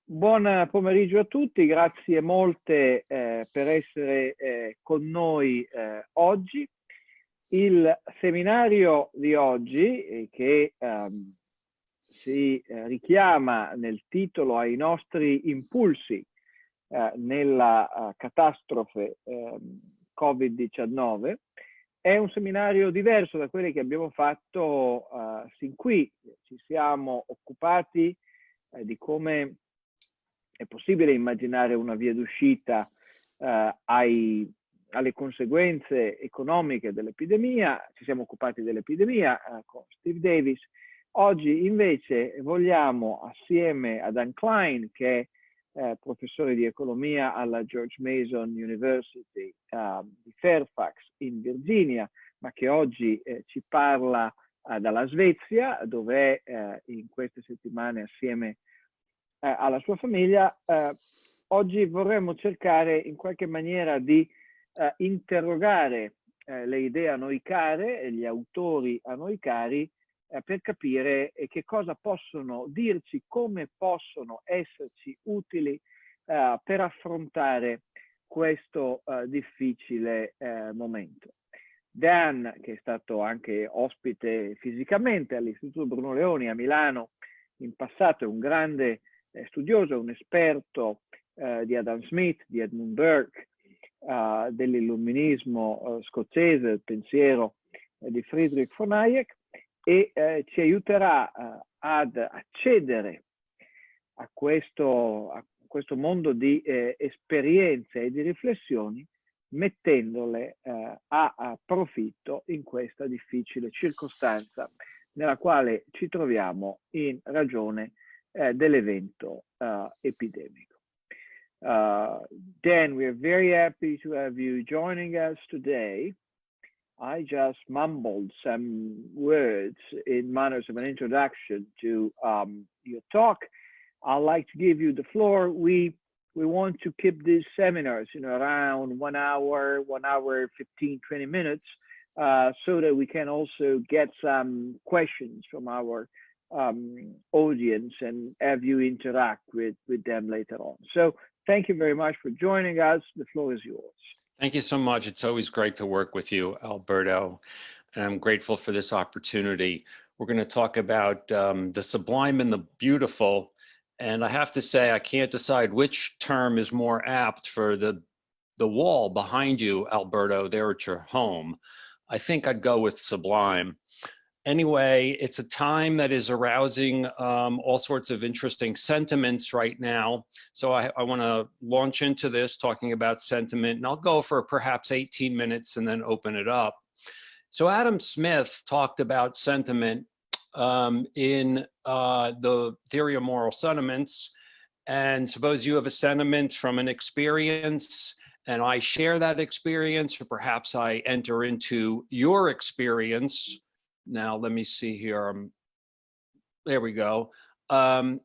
Buon pomeriggio a tutti, grazie molte per essere con noi oggi. Il seminario di oggi, che si richiama nel titolo ai nostri impulsi nella catastrofe Covid-19, è un seminario diverso da quelli che abbiamo fatto sin qui. Ci siamo occupati di come è possibile immaginare una via d'uscita alle conseguenze economiche dell'epidemia. Ci siamo occupati dell'epidemia con Steve Davis. Oggi invece vogliamo, assieme a Dan Klein, che è professore di economia alla George Mason University di Fairfax in Virginia, ma che oggi ci parla dalla Svezia, dove è in queste settimane assieme alla sua famiglia. Oggi vorremmo cercare in qualche maniera di interrogare le idee a noi care e gli autori a noi cari per capire che cosa possono dirci, come possono esserci utili per affrontare questo difficile momento. Dan, che è stato anche ospite fisicamente all'Istituto Bruno Leoni a Milano in passato, è un grande studioso, un esperto di Adam Smith, di Edmund Burke, dell'illuminismo scozzese, del pensiero di Friedrich von Hayek, e ci aiuterà ad accedere a questo mondo di esperienze e di riflessioni, mettendole a profitto in questa difficile circostanza nella quale ci troviamo in ragione dell'evento epidemico. Dan, we are very happy to have you joining us today. I just mumbled some words in manners of an introduction to your talk. I'd like to give you the floor. We want to keep these seminars, around 1 hour, 15, 20 minutes, so that we can also get some questions from our audience and have you interact with them later on. So thank you very much for joining us. The floor is yours. Thank you so much. It's always great to work with you, Alberto, and I'm grateful for this opportunity. We're going to talk about the sublime and the beautiful, and I have to say I can't decide which term is more apt for the wall behind you, Alberto, there at your home. I think I'd go with sublime. Anyway, it's a time that is arousing all sorts of interesting sentiments right now. So I want to launch into this talking about sentiment, and I'll go for perhaps 18 minutes and then open it up. So Adam Smith talked about sentiment in the theory of moral sentiments. And suppose you have a sentiment from an experience and I share that experience, or perhaps I enter into your experience. Now, let me see here. There we go. And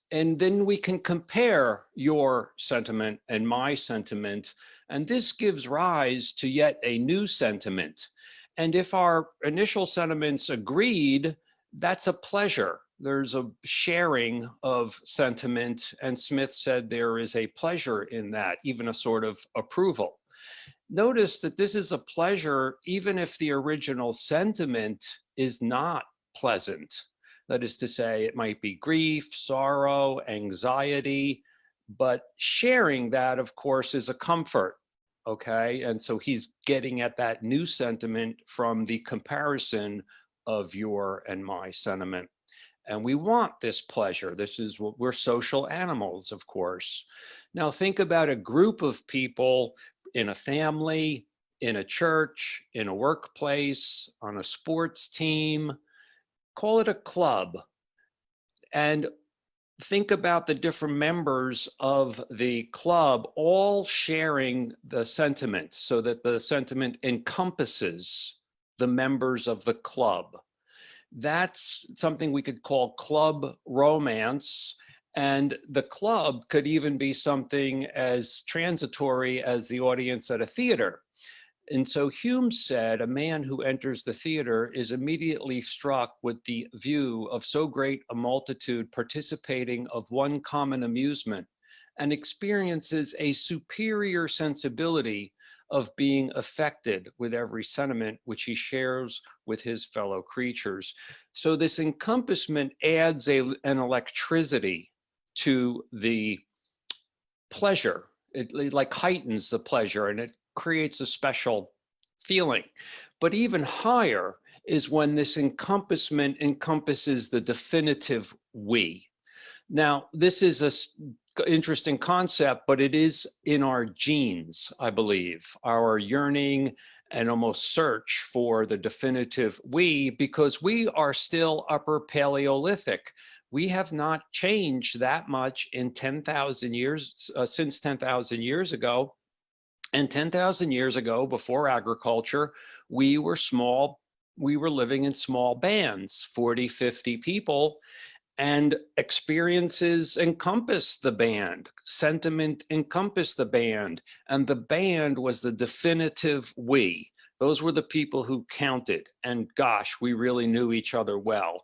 then we can compare your sentiment and my sentiment. And this gives rise to yet a new sentiment. And if our initial sentiments agreed, that's a pleasure. There's a sharing of sentiment. And Smith said there is a pleasure in that, even a sort of approval. Notice that this is a pleasure even if the original sentiment is not pleasant. That is to say, it might be grief, sorrow, anxiety, but sharing that, of course, is a comfort, okay? And so he's getting at that new sentiment from the comparison of your and my sentiment. And we want this pleasure. This is what we're social animals, of course. Now think about a group of people in a family, in a church, in a workplace, on a sports team, call it a club. And think about the different members of the club all sharing the sentiment so that the sentiment encompasses the members of the club. That's something we could call club romance. And the club could even be something as transitory as the audience at a theater. And so Hume said, a man who enters the theater is immediately struck with the view of so great a multitude participating of one common amusement, and experiences a superior sensibility of being affected with every sentiment which he shares with his fellow creatures. So this encompassment adds an electricity to the pleasure. It like heightens the pleasure, and it creates a special feeling. But even higher is when this encompassment encompasses the definitive we. Now, this is a interesting concept, but it is in our genes, I believe, our yearning and almost search for the definitive we, because we are still Upper Paleolithic. We have not changed that much in 10,000 years, since 10,000 years ago. And 10,000 years ago, before agriculture, we were small, we were living in small bands, 40, 50 people, and experiences encompass the band, sentiment encompass the band, and the band was the definitive we. Those were the people who counted, and gosh, we really knew each other well.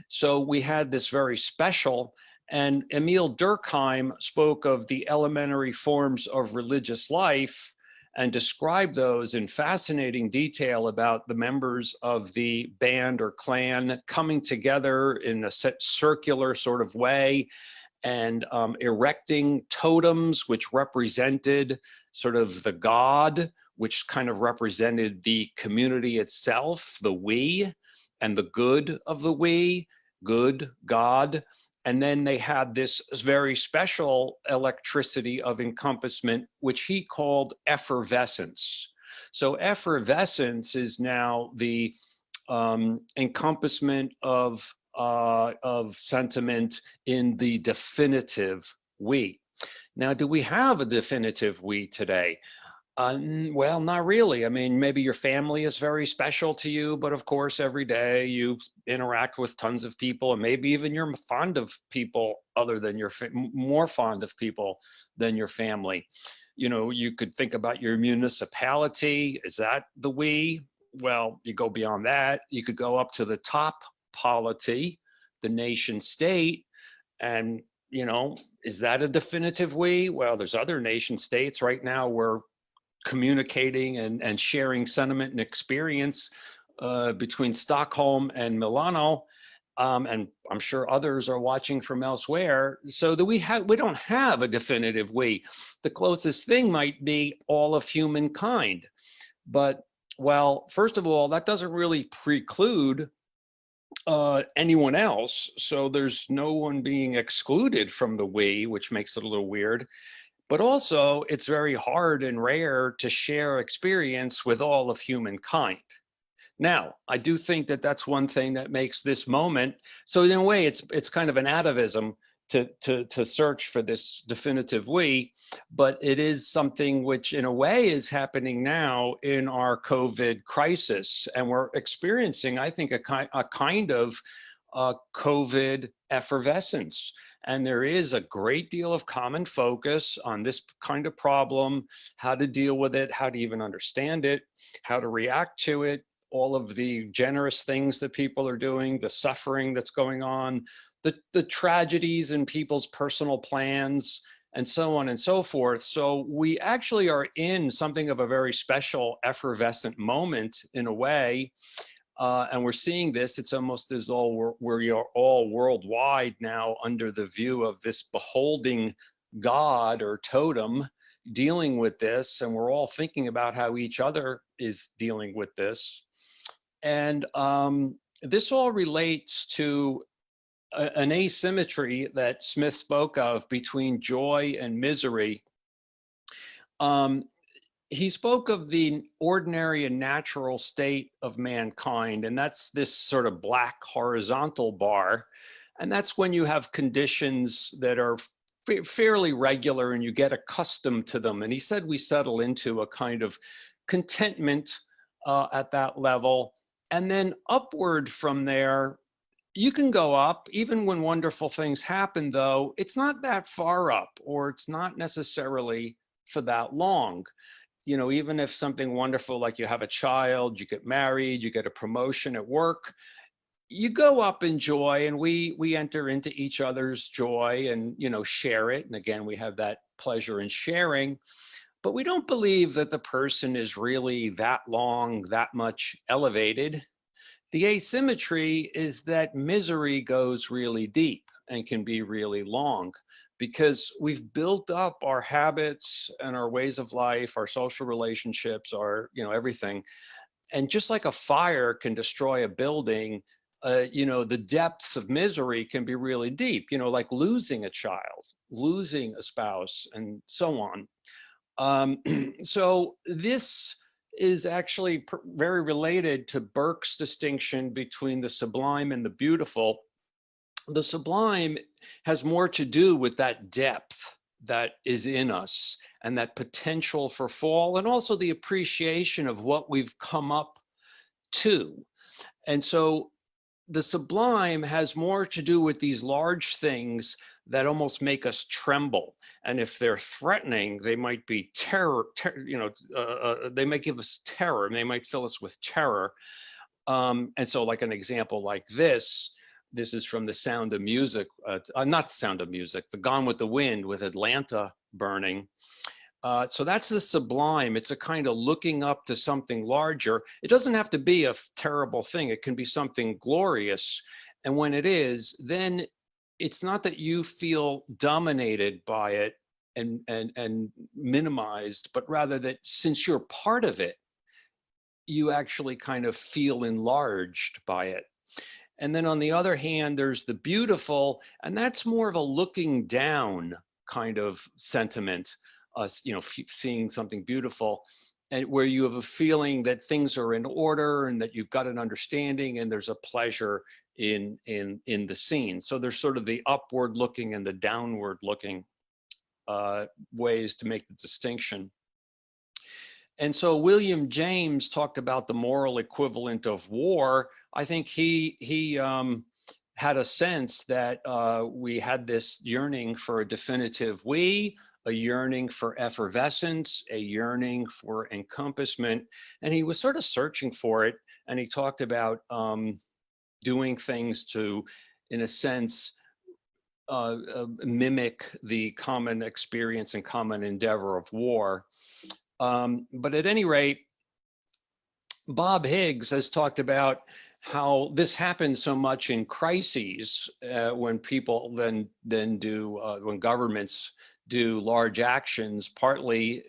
So we had this very special, and Emil Durkheim spoke of the elementary forms of religious life and described those in fascinating detail about the members of the band or clan coming together in a circular sort of way and erecting totems which represented sort of the god, which kind of represented the community itself, the we, and the good of the we, good, God. And then they had this very special electricity of encompassment, which he called effervescence. So effervescence is now the encompassment of sentiment in the definitive we. Now, do we have a definitive we today? Well, not really. I mean, maybe your family is very special to you, but of course, every day you interact with tons of people, and maybe even you're fond of people other than your, more fond of people than your family. You know, you could think about your municipality. Is that the we? Well, you go beyond that. You could go up to the top polity, the nation state, and, you know, is that a definitive we? Well, there's other nation states right now where communicating and sharing sentiment and experience between Stockholm and Milano, and I'm sure others are watching from elsewhere. So that we don't have a definitive we. The closest thing might be all of humankind. But, well, first of all, that doesn't really preclude anyone else. So there's no one being excluded from the we, which makes it a little weird. But also, it's very hard and rare to share experience with all of humankind. Now, I do think that that's one thing that makes this moment. So in a way, it's kind of an atavism to search for this definitive we, but it is something which in a way is happening now in our COVID crisis. And we're experiencing, I think, a kind of COVID effervescence. And there is a great deal of common focus on this kind of problem, how to deal with it, how to even understand it, how to react to it, all of the generous things that people are doing, the suffering that's going on, the tragedies in people's personal plans, and so on and so forth. So we actually are in something of a very special effervescent moment in a way. And we're seeing this, it's almost as though we are all worldwide now under the view of this beholding God or totem dealing with this. And we're all thinking about how each other is dealing with this. And this all relates to an asymmetry that Smith spoke of between joy and misery. He spoke of the ordinary and natural state of mankind, and that's this sort of black horizontal bar. And that's when you have conditions that are fairly regular and you get accustomed to them. And he said we settle into a kind of contentment at that level. And then upward from there, you can go up. Even when wonderful things happen, though, it's not that far up, or it's not necessarily for that long. you know, even if something wonderful, like you have a child, you get married, you get a promotion at work, you go up in joy, and we enter into each other's joy and, you know, share it. And again, we have that pleasure in sharing, but we don't believe that the person is really that long, that much elevated. The asymmetry is that misery goes really deep and can be really long, because we've built up our habits and our ways of life, our social relationships, our, you know, everything. And just like a fire can destroy a building, you know, the depths of misery can be really deep, you know, like losing a child, losing a spouse, and so on. So this is actually very related to Burke's distinction between the sublime and the beautiful. The sublime has more to do with that depth that is in us and that potential for fall, and also the appreciation of what we've come up to. And so the sublime has more to do with these large things that almost make us tremble. And if they're threatening, they might be they might give us terror, and they might fill us with terror. And so like an example like this is from The Sound of Music, not The Sound of Music, The Gone with the Wind, with Atlanta burning. So that's the sublime. It's a kind of looking up to something larger. It doesn't have to be a terrible thing. It can be something glorious. And when it is, then it's not that you feel dominated by it and minimized, but rather that since you're part of it, you actually kind of feel enlarged by it. And then on the other hand, there's the beautiful, and that's more of a looking down kind of sentiment. You know, seeing something beautiful, and where you have a feeling that things are in order and that you've got an understanding and there's a pleasure in the scene. So there's sort of the upward looking and the downward looking ways to make the distinction. And so William James talked about the moral equivalent of war. I think he had a sense that we had this yearning for a definitive we, a yearning for effervescence, a yearning for encompassment. And he was sort of searching for it. And he talked about doing things to, in a sense, mimic the common experience and common endeavor of war. But at any rate, Bob Higgs has talked about how this happens so much in crises when people then do, when governments do large actions, partly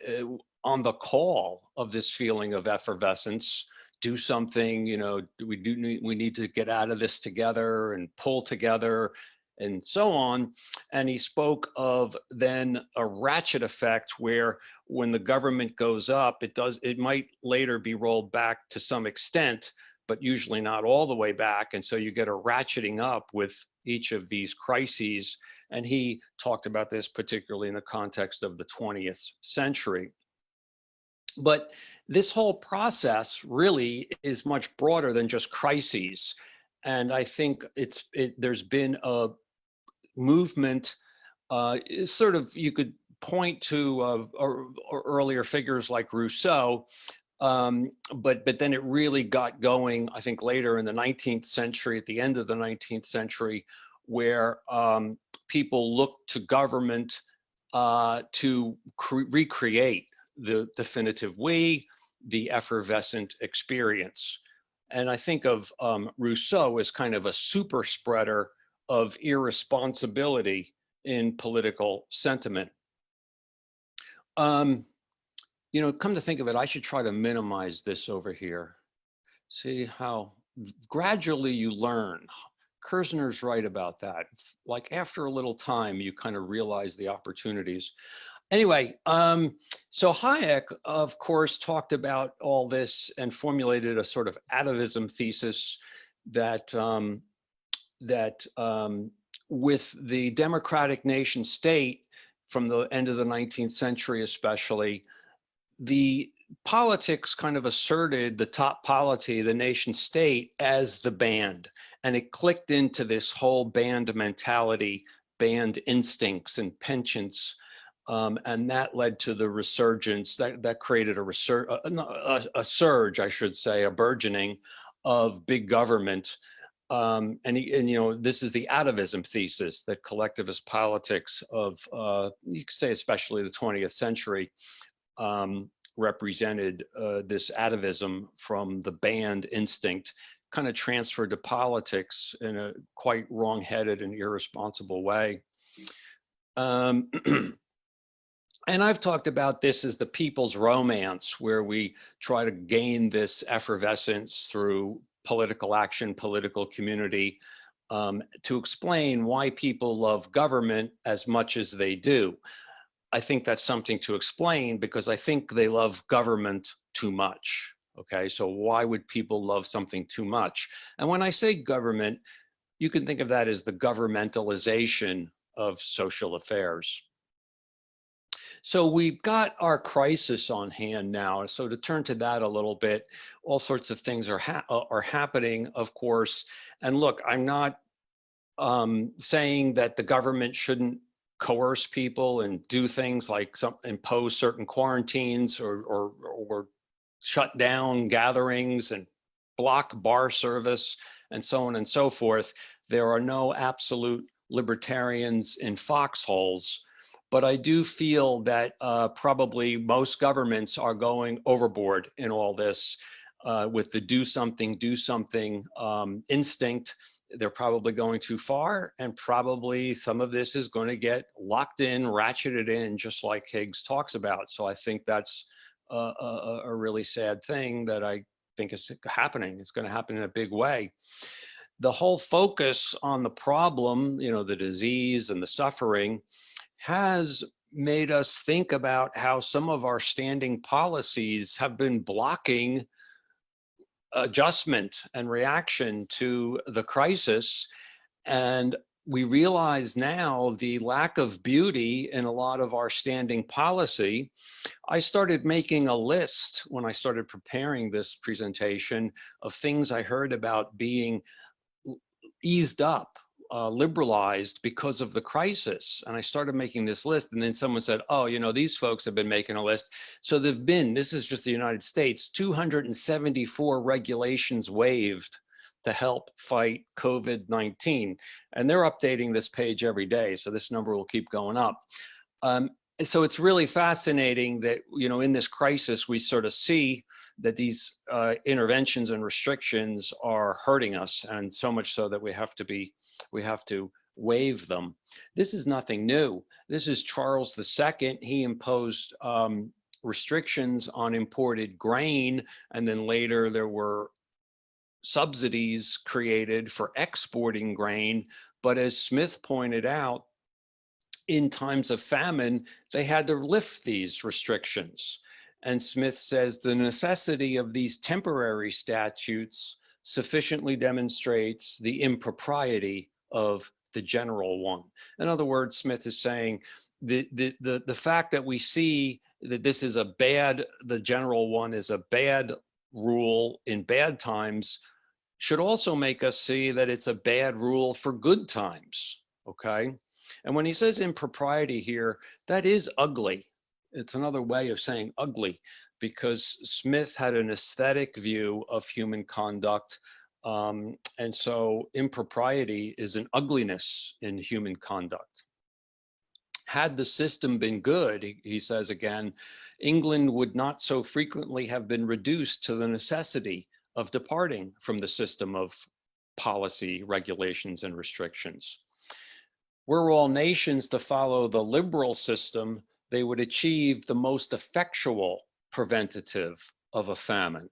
on the call of this feeling of effervescence. Do something, you know, we need to get out of this together and pull together and so on. And he spoke of then a ratchet effect where when the government goes up, it might later be rolled back to some extent, but usually not all the way back. And so you get a ratcheting up with each of these crises. And he talked about this particularly in the context of the 20th century. But this whole process really is much broader than just crises. And I think there's been a movement, sort of, you could point to earlier figures like Rousseau, but then it really got going, I think, later in the 19th century, at the end of the 19th century, where people looked to government to recreate the definitive we, the effervescent experience. And I think of Rousseau as kind of a super spreader of irresponsibility in political sentiment. You know, come to think of it, I should try to minimize this over here. See how gradually you learn. Kerzner's right about that. Like after a little time, you kind of realize the opportunities. Anyway, so Hayek, of course, talked about all this and formulated a sort of atavism thesis that with the democratic nation state from the end of the 19th century especially, the politics kind of asserted the top polity, the nation state, as the band. And it clicked into this whole band mentality, band instincts and penchants. And that led to the resurgence that created a surge, I should say, a burgeoning of big government. This is the atavism thesis that collectivist politics of, you could say, especially the 20th century, represented this atavism from the band instinct, kind of transferred to politics in a quite wrong-headed and irresponsible way. And I've talked about this as the people's romance, where we try to gain this effervescence through political action, political community, to explain why people love government as much as they do. I think that's something to explain because I think they love government too much. Okay, so why would people love something too much? And when I say government, you can think of that as the governmentalization of social affairs. So we've got our crisis on hand now. So to turn to that a little bit, all sorts of things are happening, of course. And look, I'm not saying that the government shouldn't coerce people and do things like impose certain quarantines or shut down gatherings and block bar service and so on and so forth. There are no absolute libertarians in foxholes. But I do feel that probably most governments are going overboard in all this with the do something instinct. They're probably going too far, and probably some of this is going to get locked in, ratcheted in, just like Higgs talks about. So I think that's a really sad thing that I think is happening. It's going to happen in a big way. The whole focus on the problem, the disease and the suffering, has made us think about how some of our standing policies have been blocking adjustment and reaction to the crisis. And we realize now the lack of beauty in a lot of our standing policy. I started making a list when I started preparing this presentation of things I heard about being eased up, liberalized because of the crisis. And I started making this list, and then someone said, oh, these folks have been making a list. So there've been, this is just the United States, 274 regulations waived to help fight COVID-19. And they're updating this page every day. So this number will keep going up. So it's really fascinating that, in this crisis, we sort of see that these interventions and restrictions are hurting us, and so much so that we have to waive them. This is nothing new. This is Charles II. He imposed restrictions on imported grain, and then later there were subsidies created for exporting grain. But as Smith pointed out, in times of famine, they had to lift these restrictions. And Smith says the necessity of these temporary statutes sufficiently demonstrates the impropriety of the general one. In other words, Smith is saying the fact that we see that this is the general one is a bad rule in bad times should also make us see that it's a bad rule for good times, okay? And when he says impropriety here, that is ugly. It's another way of saying ugly, because Smith had an aesthetic view of human conduct. And so impropriety is an ugliness in human conduct. Had the system been good, he says again, England would not so frequently have been reduced to the necessity of departing from the system of policy, regulations, and restrictions. Were all nations to follow the liberal system, they would achieve the most effectual preventative of a famine.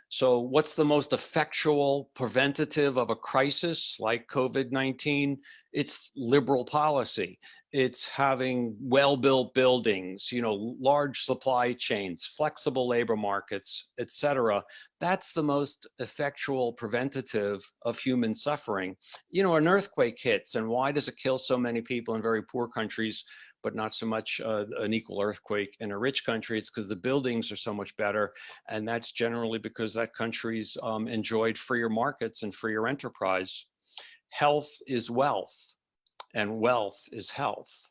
So what's the most effectual preventative of a crisis like COVID-19? It's liberal policy. It's having well-built buildings, large supply chains, flexible labor markets, et cetera. That's the most effectual preventative of human suffering. An earthquake hits, and why does it kill so many people in very poor countries, but not so much an equal earthquake in a rich country? It's because the buildings are so much better. And that's generally because that country's enjoyed freer markets and freer enterprise. Health is wealth, and wealth is health.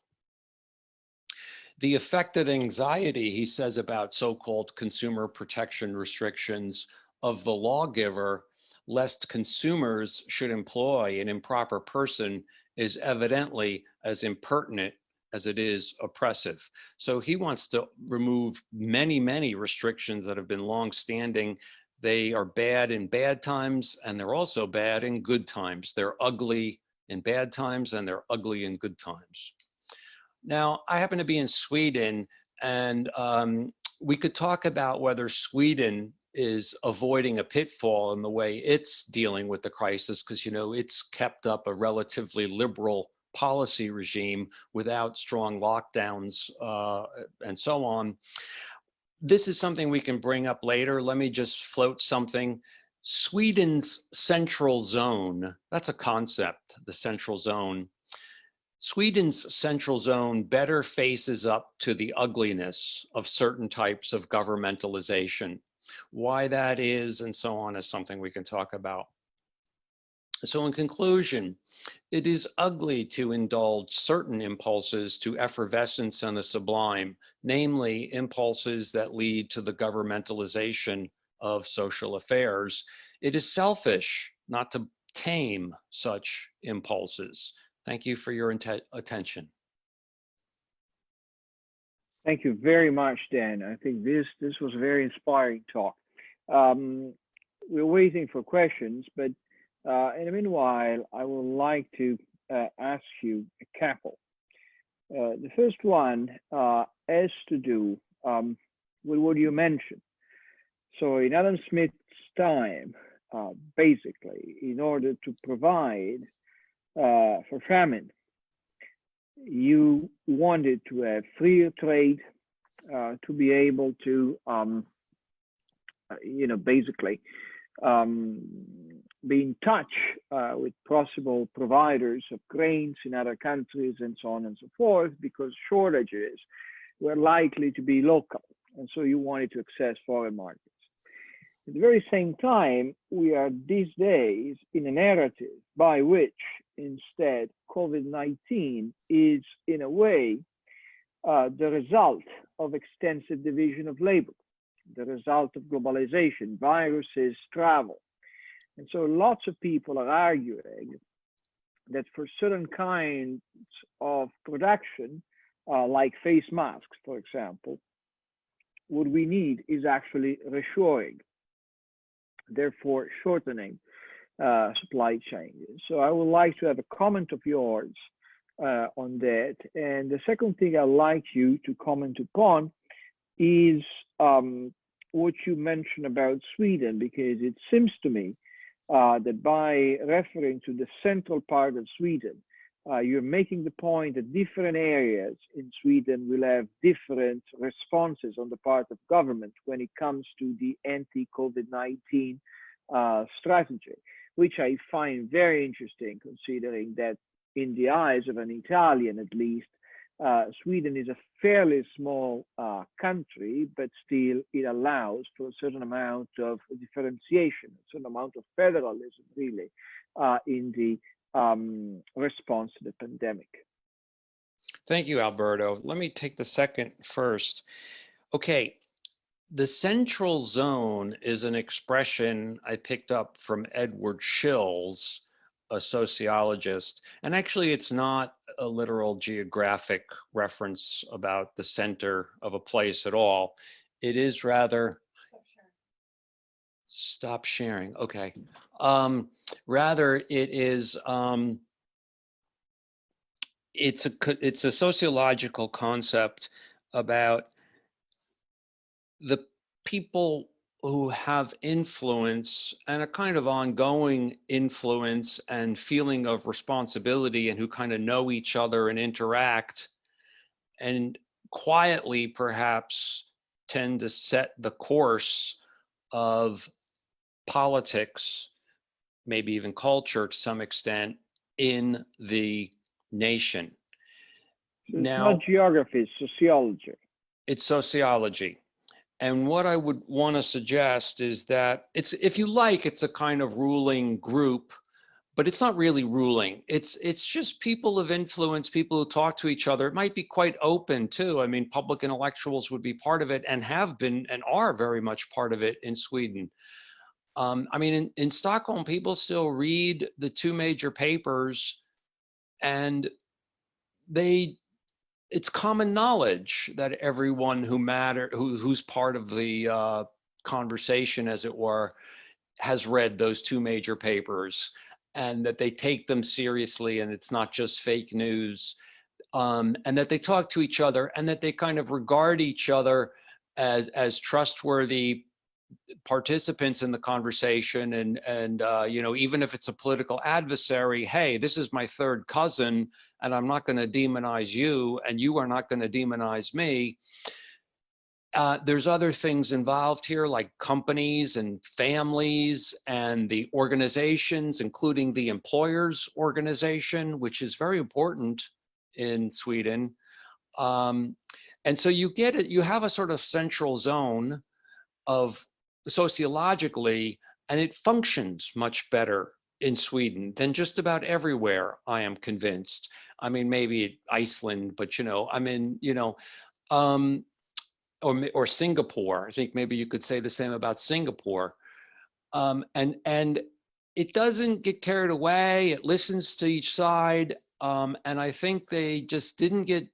The affected anxiety, he says, about so-called consumer protection restrictions of the lawgiver, lest consumers should employ an improper person, is evidently as impertinent as it is oppressive. So he wants to remove many, many restrictions that have been long-standing. They are bad in bad times, and they're also bad in good times. They're ugly in bad times, and they're ugly in good times. Now, I happen to be in Sweden, and we could talk about whether Sweden is avoiding a pitfall in the way it's dealing with the crisis, because, you know, it's kept up a relatively liberal policy regime without strong lockdowns and so on. This is something we can bring up later. Let me just float something. Sweden's central zone, that's a concept, the central zone. Sweden's central zone better faces up to the ugliness of certain types of governmentalization. Why that is and so on is something we can talk about. So in conclusion, it is ugly to indulge certain impulses to effervescence and the sublime, namely impulses that lead to the governmentalization of social affairs. It is selfish not to tame such impulses. Thank you for your attention. Thank you very much, Dan. I think this was a very inspiring talk. We're waiting for questions, but in the meanwhile, I would like to ask you a couple. The first one has to do with what you mentioned. So in Adam Smith's time, basically, in order to provide for famine, you wanted to have freer trade, to be able to, basically be in touch with possible providers of grains in other countries and so on and so forth, because shortages were likely to be local. And so you wanted to access foreign markets. At the very same time, we are these days in a narrative by which instead COVID-19 is in a way the result of extensive division of labor, the result of globalization, viruses, travel. And so lots of people are arguing that for certain kinds of production, like face masks, for example, what we need is actually reshoring, therefore shortening supply chain. So I would like to have a comment of yours on that. And the second thing I'd like you to comment upon is what you mentioned about Sweden, because it seems to me that by referring to the central part of Sweden, you're making the point that different areas in Sweden will have different responses on the part of government when it comes to the anti-COVID-19 strategy, which I find very interesting, considering that in the eyes of an Italian, at least, Sweden is a fairly small country, but still it allows for a certain amount of differentiation, a certain amount of federalism, really, in the response to the pandemic. Thank you, Alberto. Let me take the second first. Okay, the central zone is an expression I picked up from Edward Shills, a sociologist. And actually, it's not a literal geographic reference about the center of a place at all. It is rather... Stop sharing. Okay. Rather, it is... it's a sociological concept about the people who have influence and a kind of ongoing influence and feeling of responsibility, and who kind of know each other and interact, and quietly perhaps tend to set the course of politics, maybe even culture to some extent, in the nation. So it's not geography, it's sociology. It's sociology. And what I would want to suggest is that it's, if you like, it's a kind of ruling group, but it's not really ruling. It's just people of influence, people who talk to each other. It might be quite open too. I mean, public intellectuals would be part of it and have been and are very much part of it in Sweden. I mean, in Stockholm, people still read the two major papers, and it's common knowledge that everyone who's part of the conversation, as it were, has read those two major papers, and that they take them seriously, and it's not just fake news, and that they talk to each other, and that they kind of regard each other as trustworthy participants in the conversation, and you know, even if it's a political adversary, hey, this is my third cousin, and I'm not going to demonize you, and you are not going to demonize me. There's other things involved here, like companies and families and the organizations, including the employers organization, which is very important in Sweden. And so you get it, you have a sort of central zone of sociologically, and it functions much better in Sweden than just about everywhere, I am convinced. I mean, maybe Iceland, but you know, I mean, you know, or Singapore. I think maybe you could say the same about Singapore. And it doesn't get carried away. It listens to each side. And I think they just didn't get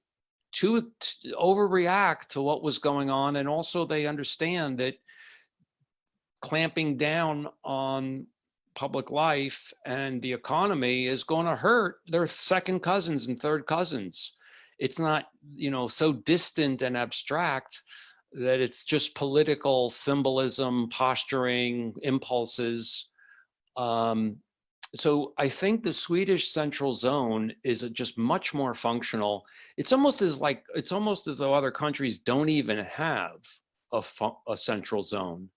too overreact to what was going on. And also they understand that clamping down on public life and the economy is going to hurt their second cousins and third cousins. It's not, you know, so distant and abstract that it's just political symbolism, posturing, impulses. So I think the Swedish central zone is just much more functional. It's almost as though other countries don't even have a central zone.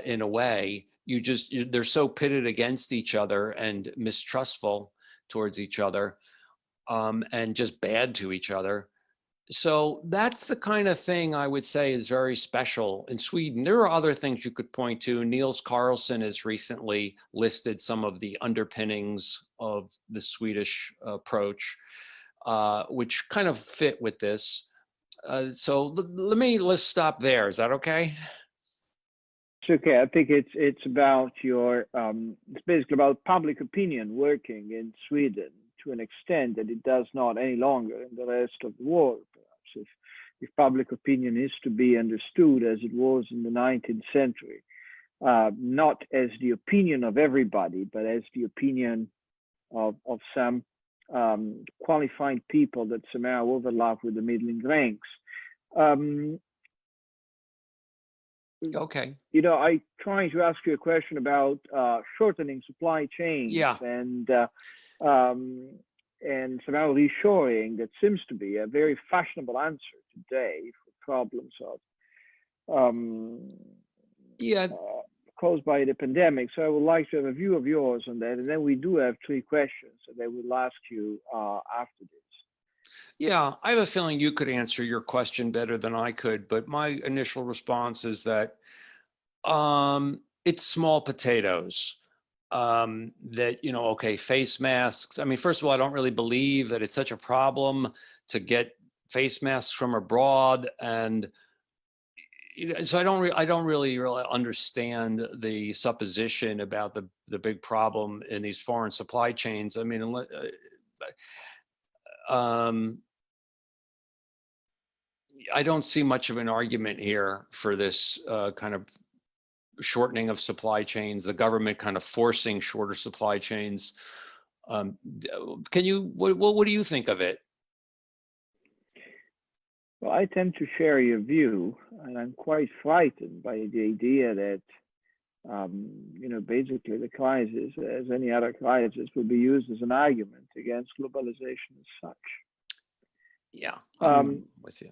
In a way, they're so pitted against each other and mistrustful towards each other, and just bad to each other. So that's the kind of thing I would say is very special in Sweden. There are other things you could point to. Niels Carlson has recently listed some of the underpinnings of the Swedish approach, which kind of fit with this. So let's stop there. Is that okay? It's okay. I think it's about it's basically about public opinion working in Sweden to an extent that it does not any longer in the rest of the world. Perhaps if public opinion is to be understood as it was in the 19th century, not as the opinion of everybody, but as the opinion of some qualified people that somehow overlap with the middling ranks. Okay. You know, I trying to ask you a question about shortening supply chains, yeah, and somehow reshoring. That seems to be a very fashionable answer today for problems of caused by the pandemic. So I would like to have a view of yours on that, and then we do have 3 questions that I will ask you after this. Yeah, I have a feeling you could answer your question better than I could, but my initial response is that it's small potatoes. That, you know, okay, face masks. I mean, first of all, I don't really believe that it's such a problem to get face masks from abroad, and so I don't really understand the supposition about the big problem in these foreign supply chains. I mean, I don't see much of an argument here for this kind of shortening of supply chains, the government kind of forcing shorter supply chains. What do you think of it? Well, I tend to share your view, and I'm quite frightened by the idea that, you know, basically the crisis, as any other crisis, will be used as an argument against globalization as such. Yeah, I'm with you.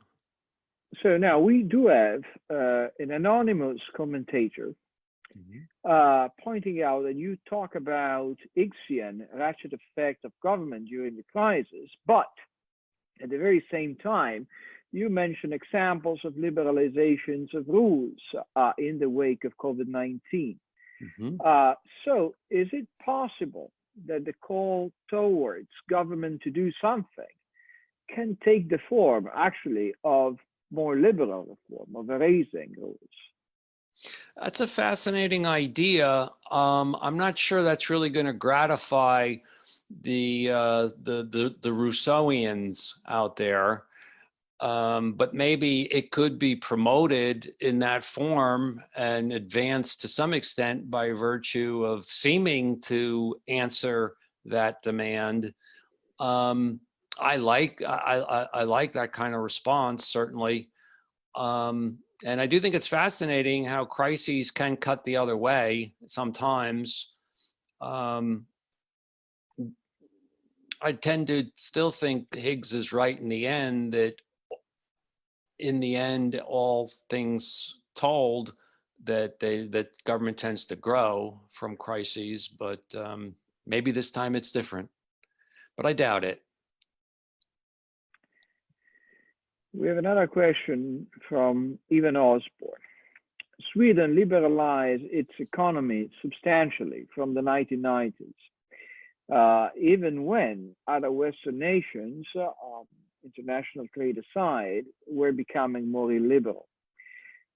So now we do have an anonymous commentator pointing out that you talk about Higgsian ratchet effect of government during the crisis, but at the very same time, you mention examples of liberalizations of rules in the wake of COVID-19. So is it possible that the call towards government to do something can take the form, actually, of more liberal reform, of erasing rules. That's a fascinating idea. I'm not sure that's really going to gratify the Rousseauians out there, but maybe it could be promoted in that form and advanced to some extent by virtue of seeming to answer that demand. I like that kind of response, certainly. And I do think it's fascinating how crises can cut the other way sometimes. I tend to still think Higgs is right in the end, that in the end, all things told, that government tends to grow from crises, but maybe this time it's different, but I doubt it. We have another question from Ivan Osborne. Sweden liberalized its economy substantially from the 1990s, even when other Western nations, international trade aside, were becoming more illiberal.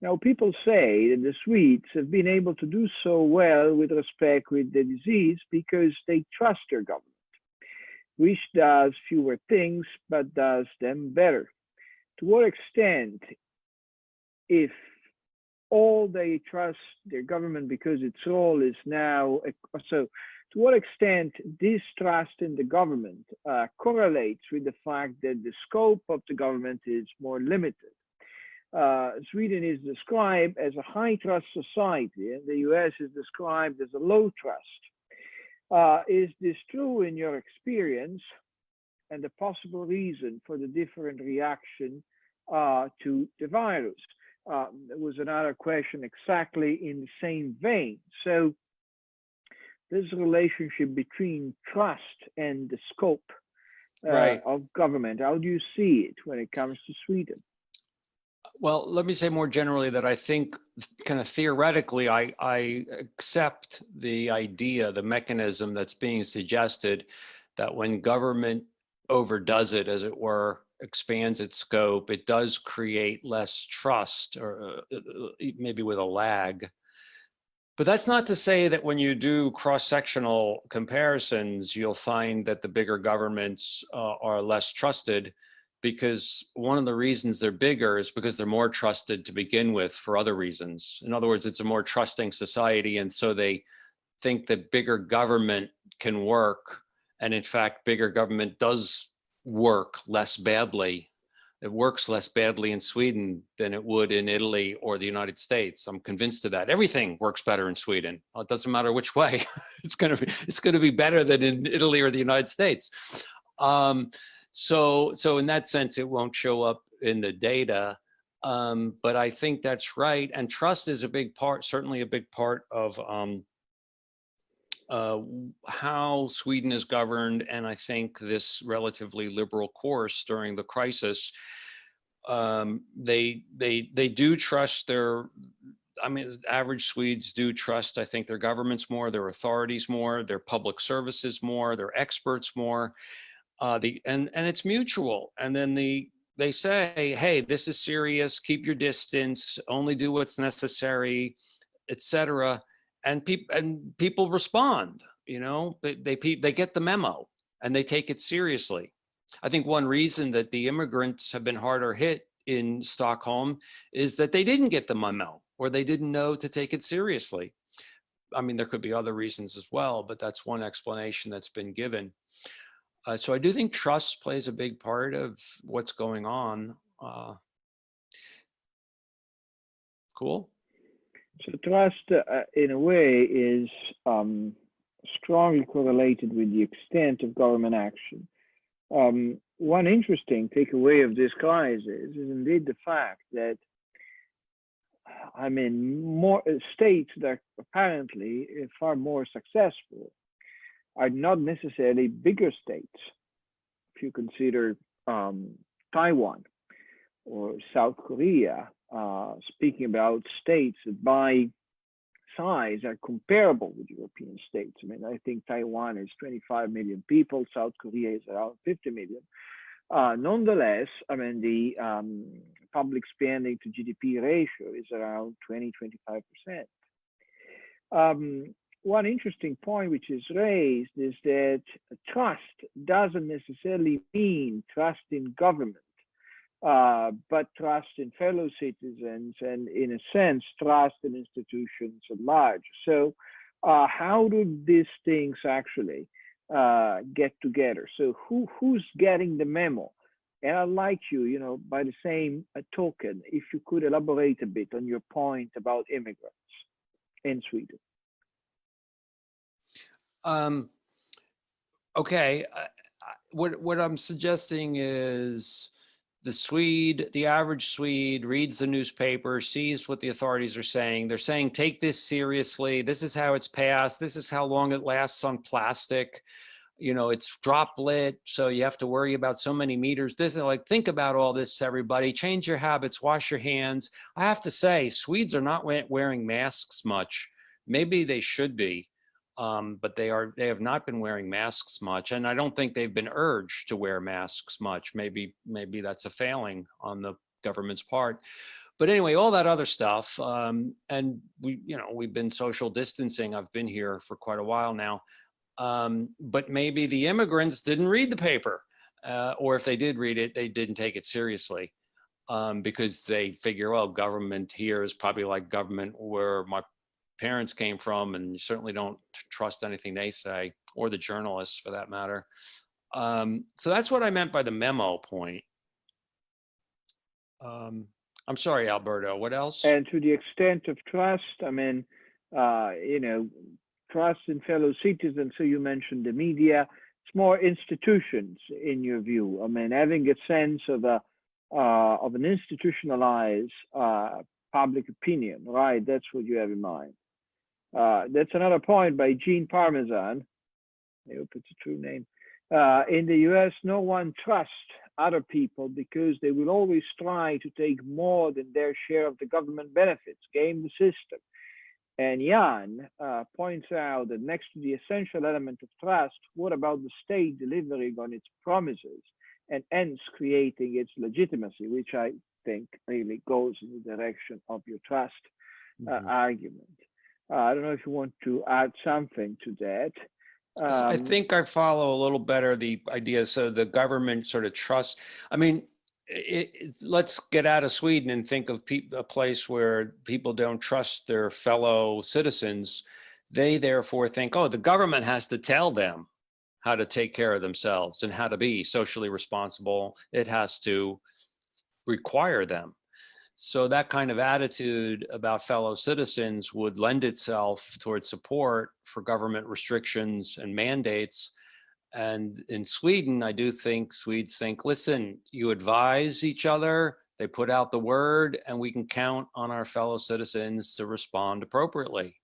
Now, people say that the Swedes have been able to do so well with respect with the disease because they trust their government, which does fewer things but does them better. To what extent, if all they trust their government because its role is now, so to what extent this trust in the government correlates with the fact that the scope of the government is more limited? Sweden is described as a high trust society, and the US is described as a low trust. Is this true in your experience? And the possible reason for the different reaction to the virus? There was another question exactly in the same vein. So this relationship between trust and the scope Right. of government, how do you see it when it comes to Sweden? Well, let me say more generally that I think kind of theoretically, I accept the idea, the mechanism that's being suggested, that when government overdoes it, as it were, expands its scope, it does create less trust, or maybe with a lag. But that's not to say that when you do cross-sectional comparisons, you'll find that the bigger governments are less trusted, because one of the reasons they're bigger is because they're more trusted to begin with for other reasons. In other words, it's a more trusting society, and so they think that bigger government can work. And in fact, bigger government does work less badly. It works less badly in Sweden than it would in Italy or the United States. I'm convinced of that. Everything works better in Sweden. Well, it doesn't matter which way. It's going to be better than in Italy or the United States. So in that sense, it won't show up in the data. But I think that's right. And trust is a big part, certainly a big part of how Sweden is governed, and I think this relatively liberal course during the crisis, they do trust their, I mean, average Swedes do trust, I think, their governments more, their authorities more, their public services more, their experts more, and it's mutual. And then they say, hey, this is serious, keep your distance, only do what's necessary, etc. And people respond, you know, they get the memo and they take it seriously. I think one reason that the immigrants have been harder hit in Stockholm is that they didn't get the memo, or they didn't know to take it seriously. I mean, there could be other reasons as well, but that's one explanation that's been given. So I do think trust plays a big part of what's going on. Cool. So trust, in a way, is strongly correlated with the extent of government action. One interesting takeaway of this crisis is indeed the fact that, I mean, more states that are apparently far more successful are not necessarily bigger states. If you consider Taiwan or South Korea, speaking about states that by size are comparable with European states. I mean, I think Taiwan is 25 million people, South Korea is around 50 million. Nonetheless, I mean, the public spending to GDP ratio is around 20-25%. One interesting point which is raised is that trust doesn't necessarily mean trust in government, but trust in fellow citizens and, in a sense, trust in institutions at large. So how do these things actually get together? So who's getting the memo? And I'd like you, by the same token, if you could elaborate a bit on your point about immigrants in Sweden. Okay, what I'm suggesting is the average Swede reads the newspaper, sees what the authorities are saying. They're saying, take this seriously. This is how it's passed. This is how long it lasts on plastic. It's droplet, so you have to worry about so many meters. This is like, think about all this, everybody. Change your habits, wash your hands. I have to say, Swedes are not wearing masks much. Maybe they should be. But they have not been wearing masks much, and I don't think they've been urged to wear masks much. Maybe that's a failing on the government's part. But anyway, all that other stuff, and we've been social distancing. I've been here for quite a while now, but maybe the immigrants didn't read the paper, or if they did read it, they didn't take it seriously, because they figure, well, government here is probably like government where my parents came from, and you certainly don't trust anything they say, or the journalists for that matter. So that's what I meant by the memo point. I'm sorry, Alberto, what else? And to the extent of trust, I mean, trust in fellow citizens. So you mentioned the media. It's more institutions, in your view. I mean, having a sense of an institutionalized public opinion, right? That's what you have in mind. That's another point by Gene Parmesan. I hope it's a true name. In the US, no one trusts other people because they will always try to take more than their share of the government benefits, game the system. And Jan points out that next to the essential element of trust, what about the state delivering on its promises and hence creating its legitimacy, which I think really goes in the direction of your trust argument. I don't know if you want to add something to that. I think I follow a little better the idea. So the government sort of trusts. I mean, let's get out of Sweden and think of a place where people don't trust their fellow citizens. They therefore think, oh, the government has to tell them how to take care of themselves and how to be socially responsible. It has to require them. So that kind of attitude about fellow citizens would lend itself towards support for government restrictions and mandates. And in Sweden, I do think Swedes think, listen, you advise each other, they put out the word, and we can count on our fellow citizens to respond appropriately.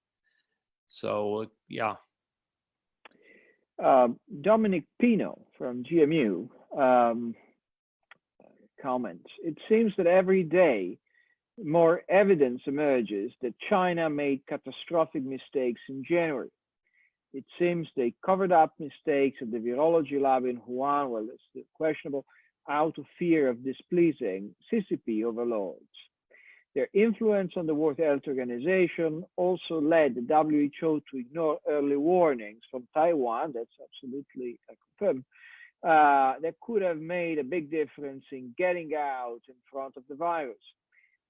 So, yeah. Dominic Pino from GMU comments, it seems that every day more evidence emerges that China made catastrophic mistakes in January. It seems they covered up mistakes at the virology lab in Wuhan, well, it's still questionable, out of fear of displeasing CCP overlords. Their influence on the World Health Organization also led the WHO to ignore early warnings from Taiwan, that's absolutely confirmed, that could have made a big difference in getting out in front of the virus.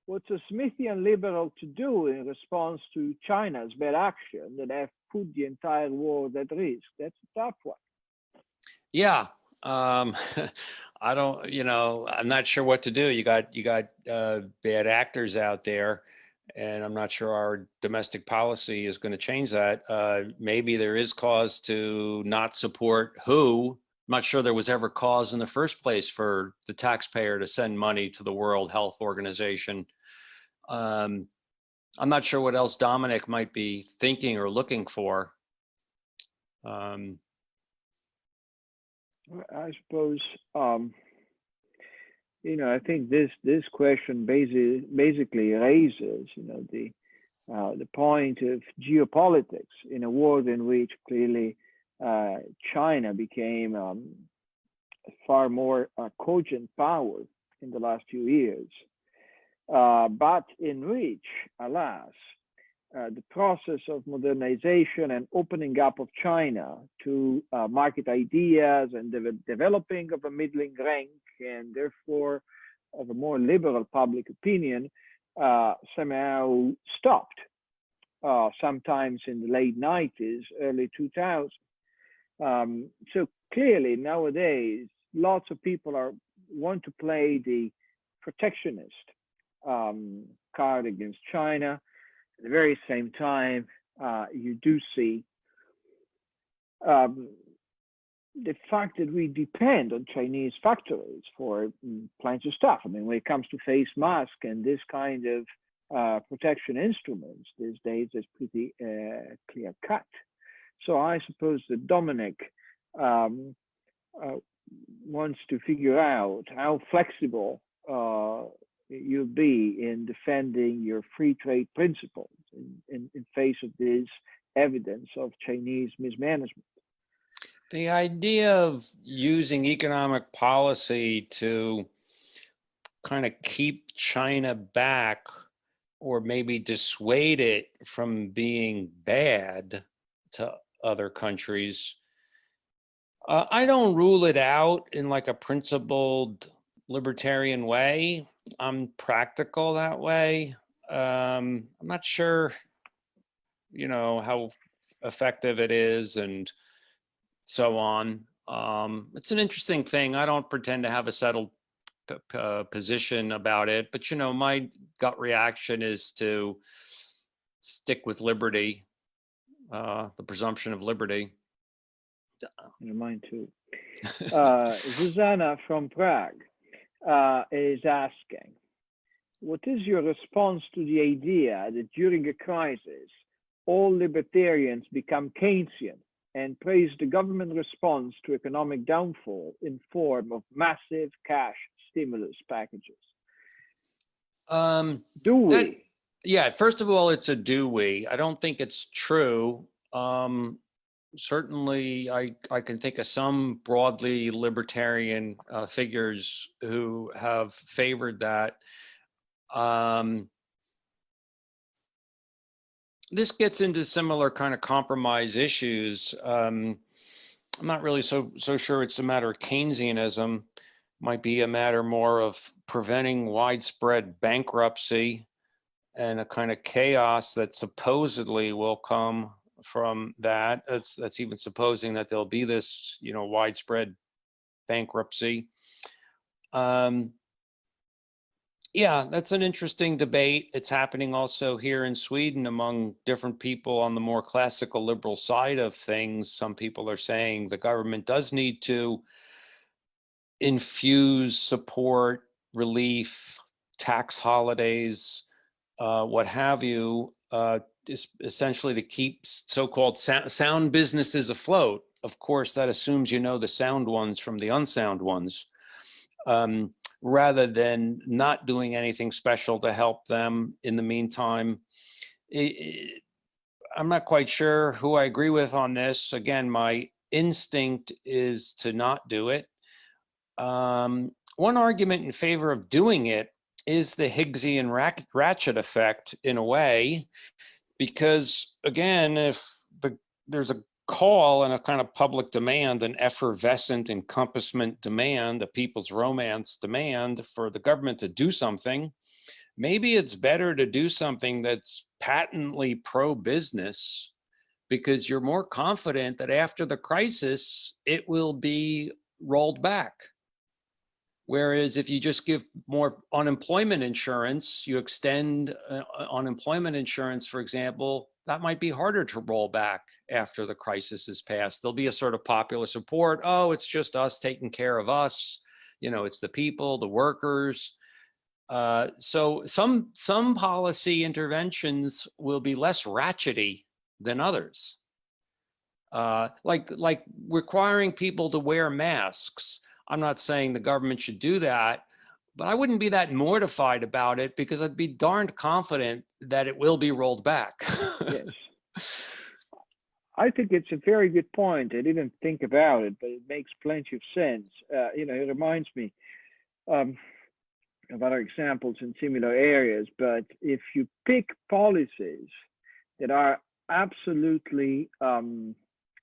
What's a Smithian liberal to do in response to China's bad action that have put the entire world at risk? That's a tough one. Yeah, I don't, I'm not sure what to do. You got bad actors out there, and I'm not sure our domestic policy is going to change that. Maybe there is cause to not support WHO. I'm not sure there was ever cause in the first place for the taxpayer to send money to the World Health Organization. I'm not sure what else Dominic might be thinking or looking for. I suppose, I think this question basically raises, the the point of geopolitics in a world in which clearly China became a far more cogent power in the last few years, but in which, alas, the process of modernization and opening up of China to market ideas and developing of a middling rank, and therefore of a more liberal public opinion, somehow stopped sometimes in the late 90s, early 2000s. So clearly nowadays, lots of people want to play the protectionist card against China. At the very same time, you do see the fact that we depend on Chinese factories for plenty of stuff. I mean, when it comes to face mask and this kind of protection instruments, these days is pretty clear cut. So I suppose that Dominic wants to figure out how flexible you'll be in defending your free trade principles in face of this evidence of Chinese mismanagement. The idea of using economic policy to kind of keep China back or maybe dissuade it from being bad to other countries, I don't rule it out in like a principled libertarian way. I'm practical that way. I'm not sure, how effective it is and so on. It's an interesting thing. I don't pretend to have a settled position about it, but my gut reaction is to stick with liberty, the presumption of liberty. Mine too. Zuzana from Prague is asking, what is your response to the idea that during a crisis, all libertarians become Keynesian and praise the government response to economic downfall in form of massive cash stimulus packages? Do we? Yeah, first of all, it's a do we. I don't think it's true. Certainly, I can think of some broadly libertarian figures who have favored that. This gets into similar kind of compromise issues. I'm not really so sure it's a matter of Keynesianism. Might be a matter more of preventing widespread bankruptcy and a kind of chaos that supposedly will come from that. That's even supposing that there'll be this, widespread bankruptcy. Yeah, that's an interesting debate. It's happening also here in Sweden among different people on the more classical liberal side of things. Some people are saying the government does need to infuse support, relief, tax holidays, what have you, essentially to keep so-called sound businesses afloat. Of course, that assumes the sound ones from the unsound ones, rather than not doing anything special to help them in the meantime. I'm not quite sure who I agree with on this. Again, my instinct is to not do it. One argument in favor of doing it is the Higgsian ratchet effect in a way, because again, if there's a call and a kind of public demand, an effervescent encompassment demand, a people's romance demand for the government to do something, maybe it's better to do something that's patently pro-business because you're more confident that after the crisis, it will be rolled back. Whereas if you just give more unemployment insurance, you extend unemployment insurance, for example, that might be harder to roll back after the crisis is passed. There'll be a sort of popular support. Oh, it's just us taking care of us. It's the people, the workers. So some policy interventions will be less ratchety than others. Like requiring people to wear masks. I'm not saying the government should do that, but I wouldn't be that mortified about it because I'd be darned confident that it will be rolled back. Yes. I think it's a very good point. I didn't think about it, but it makes plenty of sense. It reminds me of other examples in similar areas. But if you pick policies that are absolutely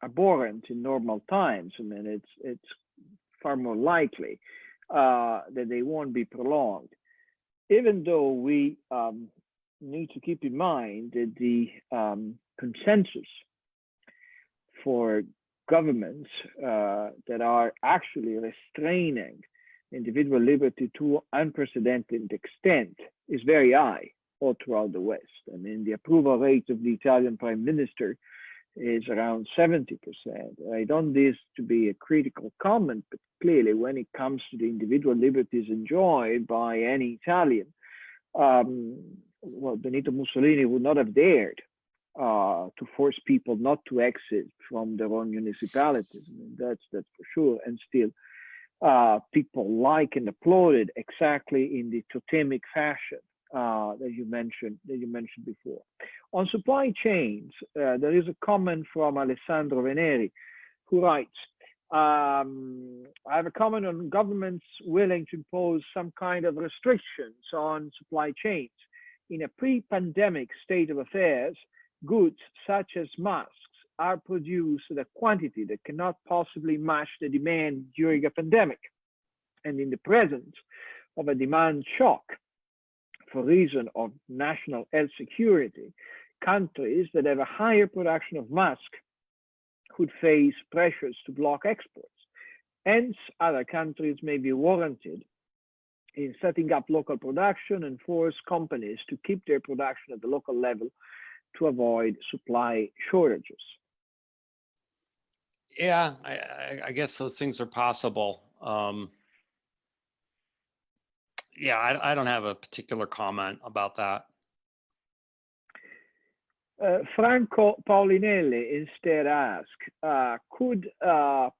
abhorrent in normal times, I mean, it's far more likely that they won't be prolonged. Even though we need to keep in mind that the consensus for governments that are actually restraining individual liberty to unprecedented extent is very high all throughout the West. I mean, the approval rate of the Italian Prime Minister is around 70%. I don't this to be a critical comment, but clearly when it comes to the individual liberties enjoyed by any Italian, well, Benito Mussolini would not have dared to force people not to exit from their own municipalities. I mean, that's for sure. And still, people like and applauded exactly in the totemic fashion that you mentioned before. On supply chains, there is a comment from Alessandro Veneri, who writes, I have a comment on governments willing to impose some kind of restrictions on supply chains. In a pre-pandemic state of affairs, goods such as masks are produced at a quantity that cannot possibly match the demand during a pandemic. And in the presence of a demand shock for reason of national health security, countries that have a higher production of masks could face pressures to block exports. Hence, other countries may be warranted in setting up local production and force companies to keep their production at the local level to avoid supply shortages. Yeah, I guess those things are possible. Yeah, I don't have a particular comment about that. Franco Paulinelli instead asked, could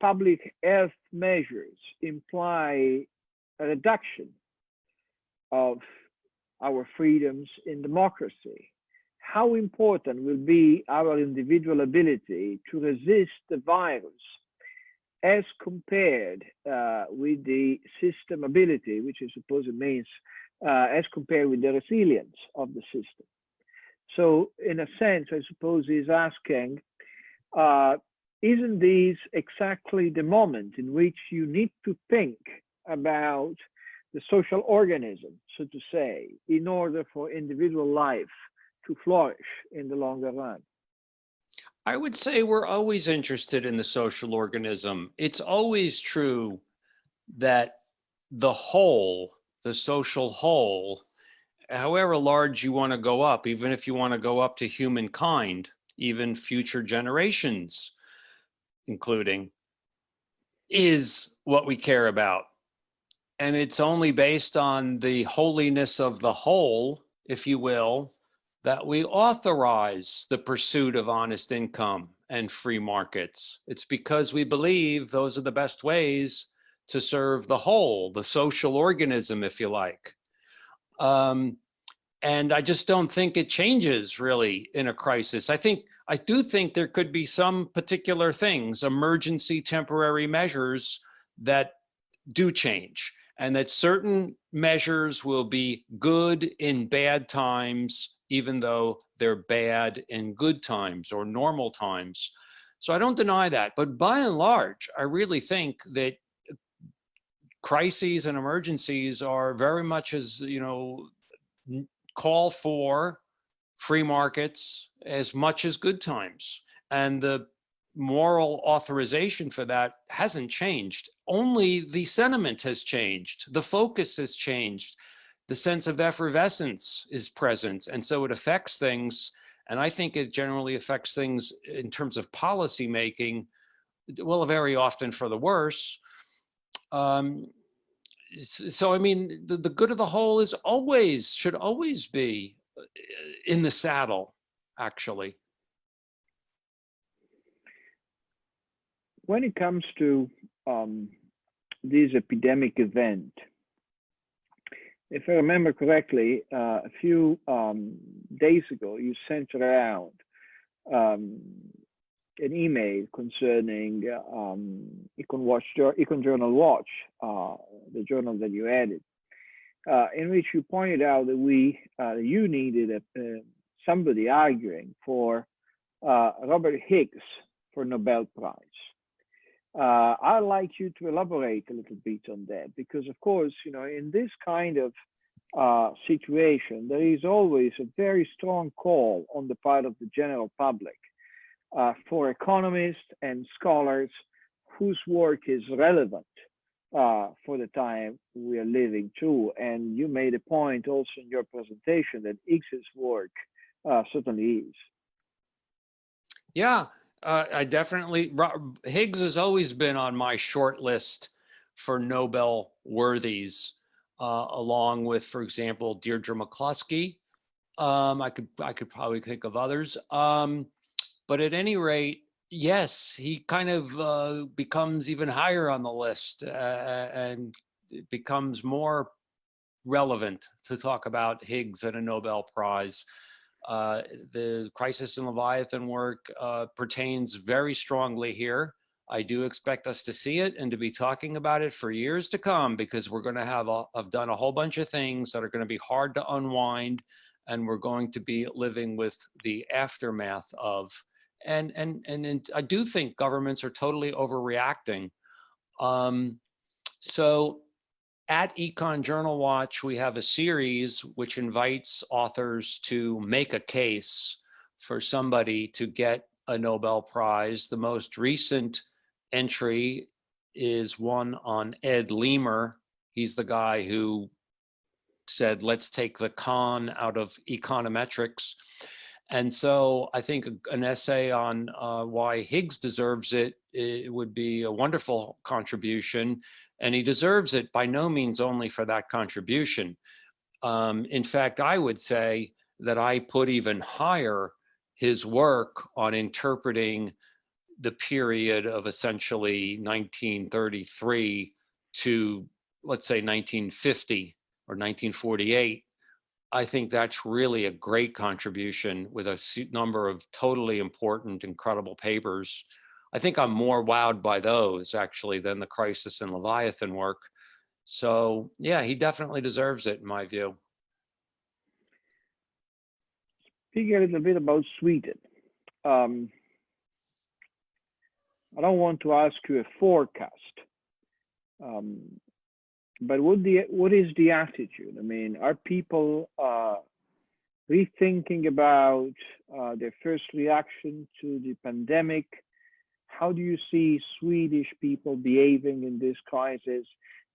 public health measures imply a reduction of our freedoms in democracy? How important will be our individual ability to resist the virus as compared with the system ability, which I suppose it means as compared with the resilience of the system? So in a sense, I suppose he's asking, isn't this exactly the moment in which you need to think about the social organism, so to say, in order for individual life to flourish in the longer run? I would say we're always interested in the social organism. It's always true that the whole, the social whole, however large you want to go up, even if you want to go up to humankind, even future generations, including, is what we care about. And it's only based on the holiness of the whole, if you will, that we authorize the pursuit of honest income and free markets. It's because we believe those are the best ways to serve the whole, the social organism, if you like. And I just don't think it changes really in a crisis. I do think there could be some particular things, emergency temporary measures that do change, and that certain measures will be good in bad times, even though they're bad in good times or normal times. So I don't deny that. But by and large, I really think that crises and emergencies are very much as, call for free markets as much as good times. And the moral authorization for that hasn't changed. Only the sentiment has changed. The focus has changed. The sense of effervescence is present. And so it affects things. And I think it generally affects things in terms of policy making, well, very often for the worse. So, I mean, the good of the whole should always be in the saddle, actually. When it comes to this epidemic event, if I remember correctly, a few days ago, you sent around um, an email concerning Econ Journal Watch, the journal that you added, in which you pointed out that you needed somebody arguing for Robert Higgs for Nobel Prize. I'd like you to elaborate a little bit on that, because of course, in this kind of situation, there is always a very strong call on the part of the general public for economists and scholars whose work is relevant for the time we are living through. And you made a point also in your presentation that Higgs's work certainly is. Yeah, I definitely, Higgs has always been on my short list for Nobel worthies, along with, for example, Deirdre McCloskey. I could probably think of others. But at any rate, yes, he kind of becomes even higher on the list, and it becomes more relevant to talk about Higgs and a Nobel Prize. The Crisis in Leviathan work pertains very strongly here. I do expect us to see it and to be talking about it for years to come, because we're going to have done a whole bunch of things that are going to be hard to unwind, and we're going to be living with the aftermath of. And I do think governments are totally overreacting. So at Econ Journal Watch, we have a series which invites authors to make a case for somebody to get a Nobel Prize. The most recent entry is one on Ed Leamer. He's the guy who said, let's take the con out of econometrics. And so I think an essay on why Higgs deserves it, it would be a wonderful contribution. And he deserves it by no means only for that contribution. In fact, I would say that I put even higher his work on interpreting the period of essentially 1933 to, let's say, 1950 or 1948. I think that's really a great contribution with a number of totally important, incredible papers. I think I'm more wowed by those actually than the Crisis in Leviathan work. So yeah, he definitely deserves it in my view. Speaking a little bit about Sweden. I don't want to ask you a forecast, but what is the attitude? I mean, are people rethinking about their first reaction to the pandemic? How do you see Swedish people behaving in this crisis?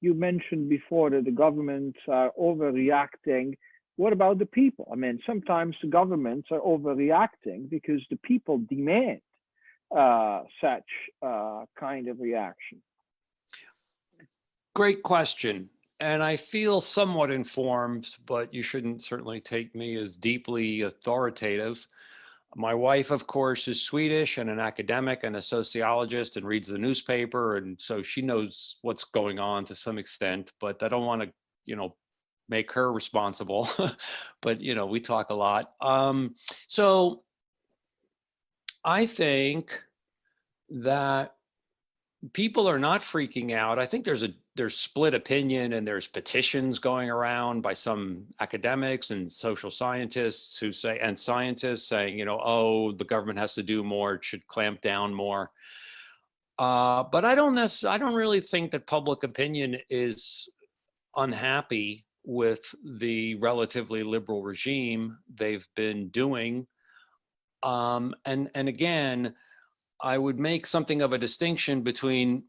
You mentioned before that the governments are overreacting. What about the people? I mean, sometimes the governments are overreacting because the people demand such kind of reaction. Great question. And I feel somewhat informed, but you shouldn't certainly take me as deeply authoritative. My wife, of course, is Swedish and an academic and a sociologist and reads the newspaper. And so she knows what's going on to some extent, but I don't want to, make her responsible. But, we talk a lot. So I think that people are not freaking out. I think there's split opinion, and there's petitions going around by some academics and social scientists and scientists saying, oh, the government has to do more, it should clamp down more. But I don't really think that public opinion is unhappy with the relatively liberal regime they've been doing. And again, I would make something of a distinction between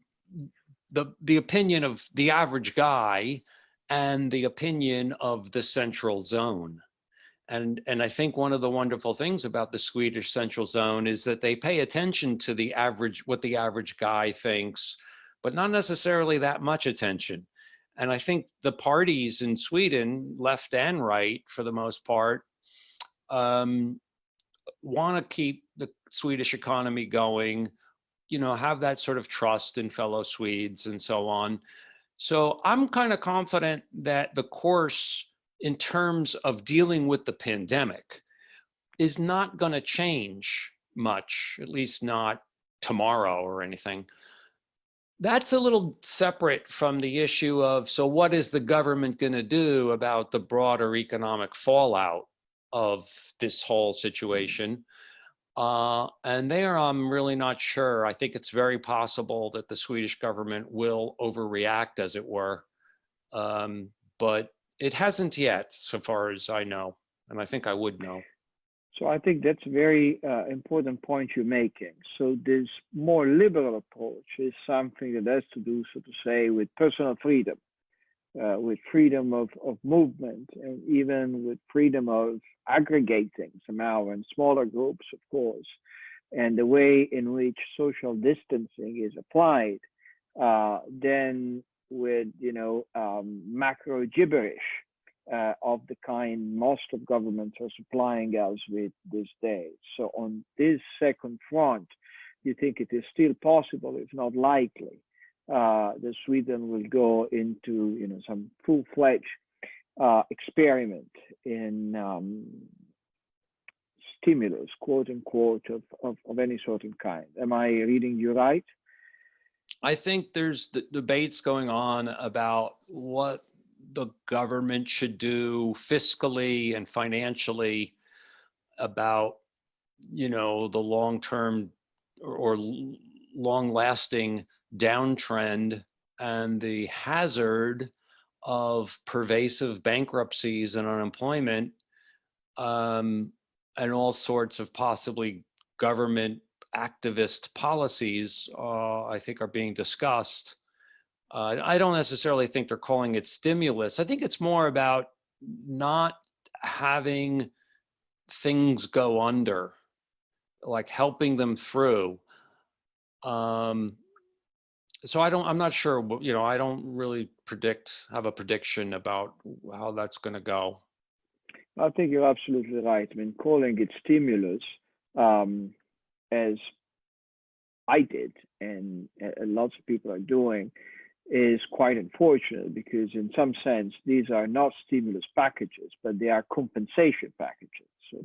the opinion of the average guy and the opinion of the central zone. And I think one of the wonderful things about the Swedish central zone is that they pay attention to what the average guy thinks, but not necessarily that much attention. And I think the parties in Sweden, left and right, for the most part, want to keep the Swedish economy going, have that sort of trust in fellow Swedes and so on. So I'm kind of confident that the course in terms of dealing with the pandemic is not going to change much, at least not tomorrow or anything. That's a little separate from the issue of, so what is the government going to do about the broader economic fallout of this whole situation? And there, I'm really not sure. I think it's very possible that the Swedish government will overreact, as it were. But it hasn't yet, so far as I know. And I think I would know. So I think that's a very important point you're making. So this more liberal approach is something that has to do, so to say, with personal freedom, with freedom of movement, and even with freedom of aggregating somehow in smaller groups, of course, and the way in which social distancing is applied, then with, macro gibberish of the kind most of governments are supplying us with these days. So on this second front, you think it is still possible, if not likely, that Sweden will go into, some full-fledged experiment in stimulus, quote unquote, of any sort of kind. Am I reading you right? I think there's debates going on about what the government should do fiscally and financially about, the long-term or long-lasting downtrend and the hazard of pervasive bankruptcies and unemployment, and all sorts of possibly government activist policies, I think, are being discussed. I don't necessarily think they're calling it stimulus. I think it's more about not having things go under, like helping them through. So I'm not sure, I don't really have a prediction about how that's going to go. I think you're absolutely right. I mean, calling it stimulus, as I did, and lots of people are doing, is quite unfortunate, because in some sense, these are not stimulus packages, but they are compensation packages. So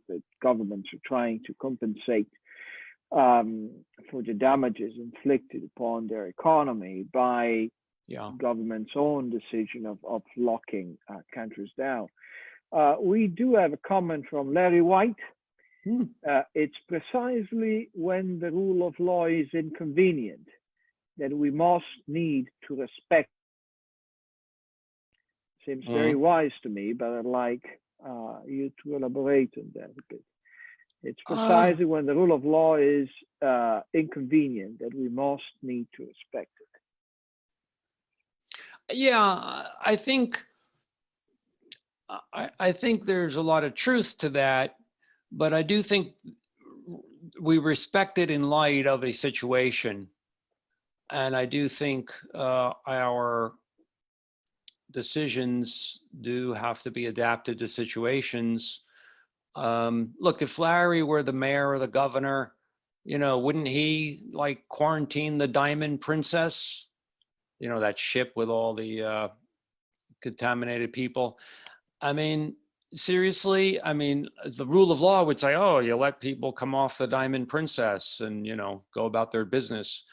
the governments are trying to compensate for the damages inflicted upon their economy by government's own decision of locking countries down. We do have a comment from Larry White. It's precisely when the rule of law is inconvenient that we must need to respect. Seems very wise to me, but I'd like you to elaborate on that a bit. It's precisely when the rule of law is inconvenient that we must need to respect it. Yeah, I think there's a lot of truth to that, but I do think we respect it in light of a situation. And I do think our decisions do have to be adapted to situations. Look, if Larry were the mayor or the governor, wouldn't he quarantine the Diamond Princess? That ship with all the contaminated people. I mean, seriously, the rule of law would say, oh, you let people come off the Diamond Princess and, go about their business.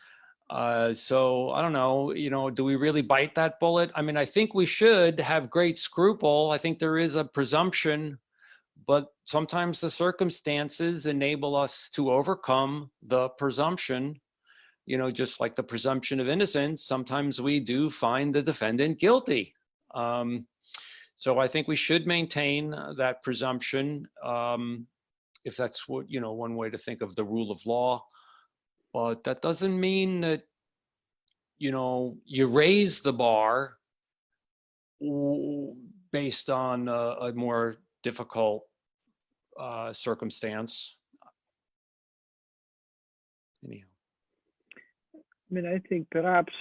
So I don't know, do we really bite that bullet? I think we should have great scruple. I think there is a presumption, but sometimes the circumstances enable us to overcome the presumption, just like the presumption of innocence. Sometimes we do find the defendant guilty. So I think we should maintain that presumption, if that's what, one way to think of the rule of law. But that doesn't mean that, you raise the bar based on a more difficult circumstance. Anyhow. I think perhaps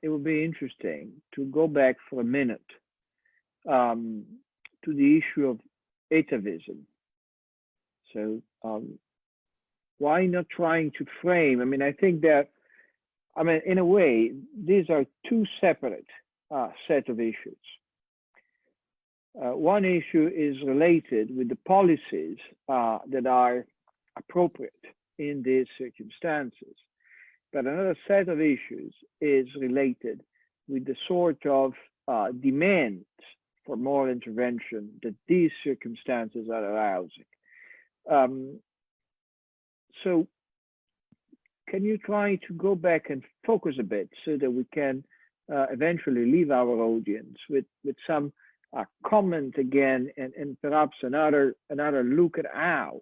it would be interesting to go back for a minute to the issue of atavism. So why not trying to frame? I think that I mean, in a way, these are two separate set of issues. One issue is related with the policies that are appropriate in these circumstances. But another set of issues is related with the sort of demands for moral intervention that these circumstances are arousing. So can you try to go back and focus a bit so that we can eventually leave our audience with some comment again, and perhaps another look at how,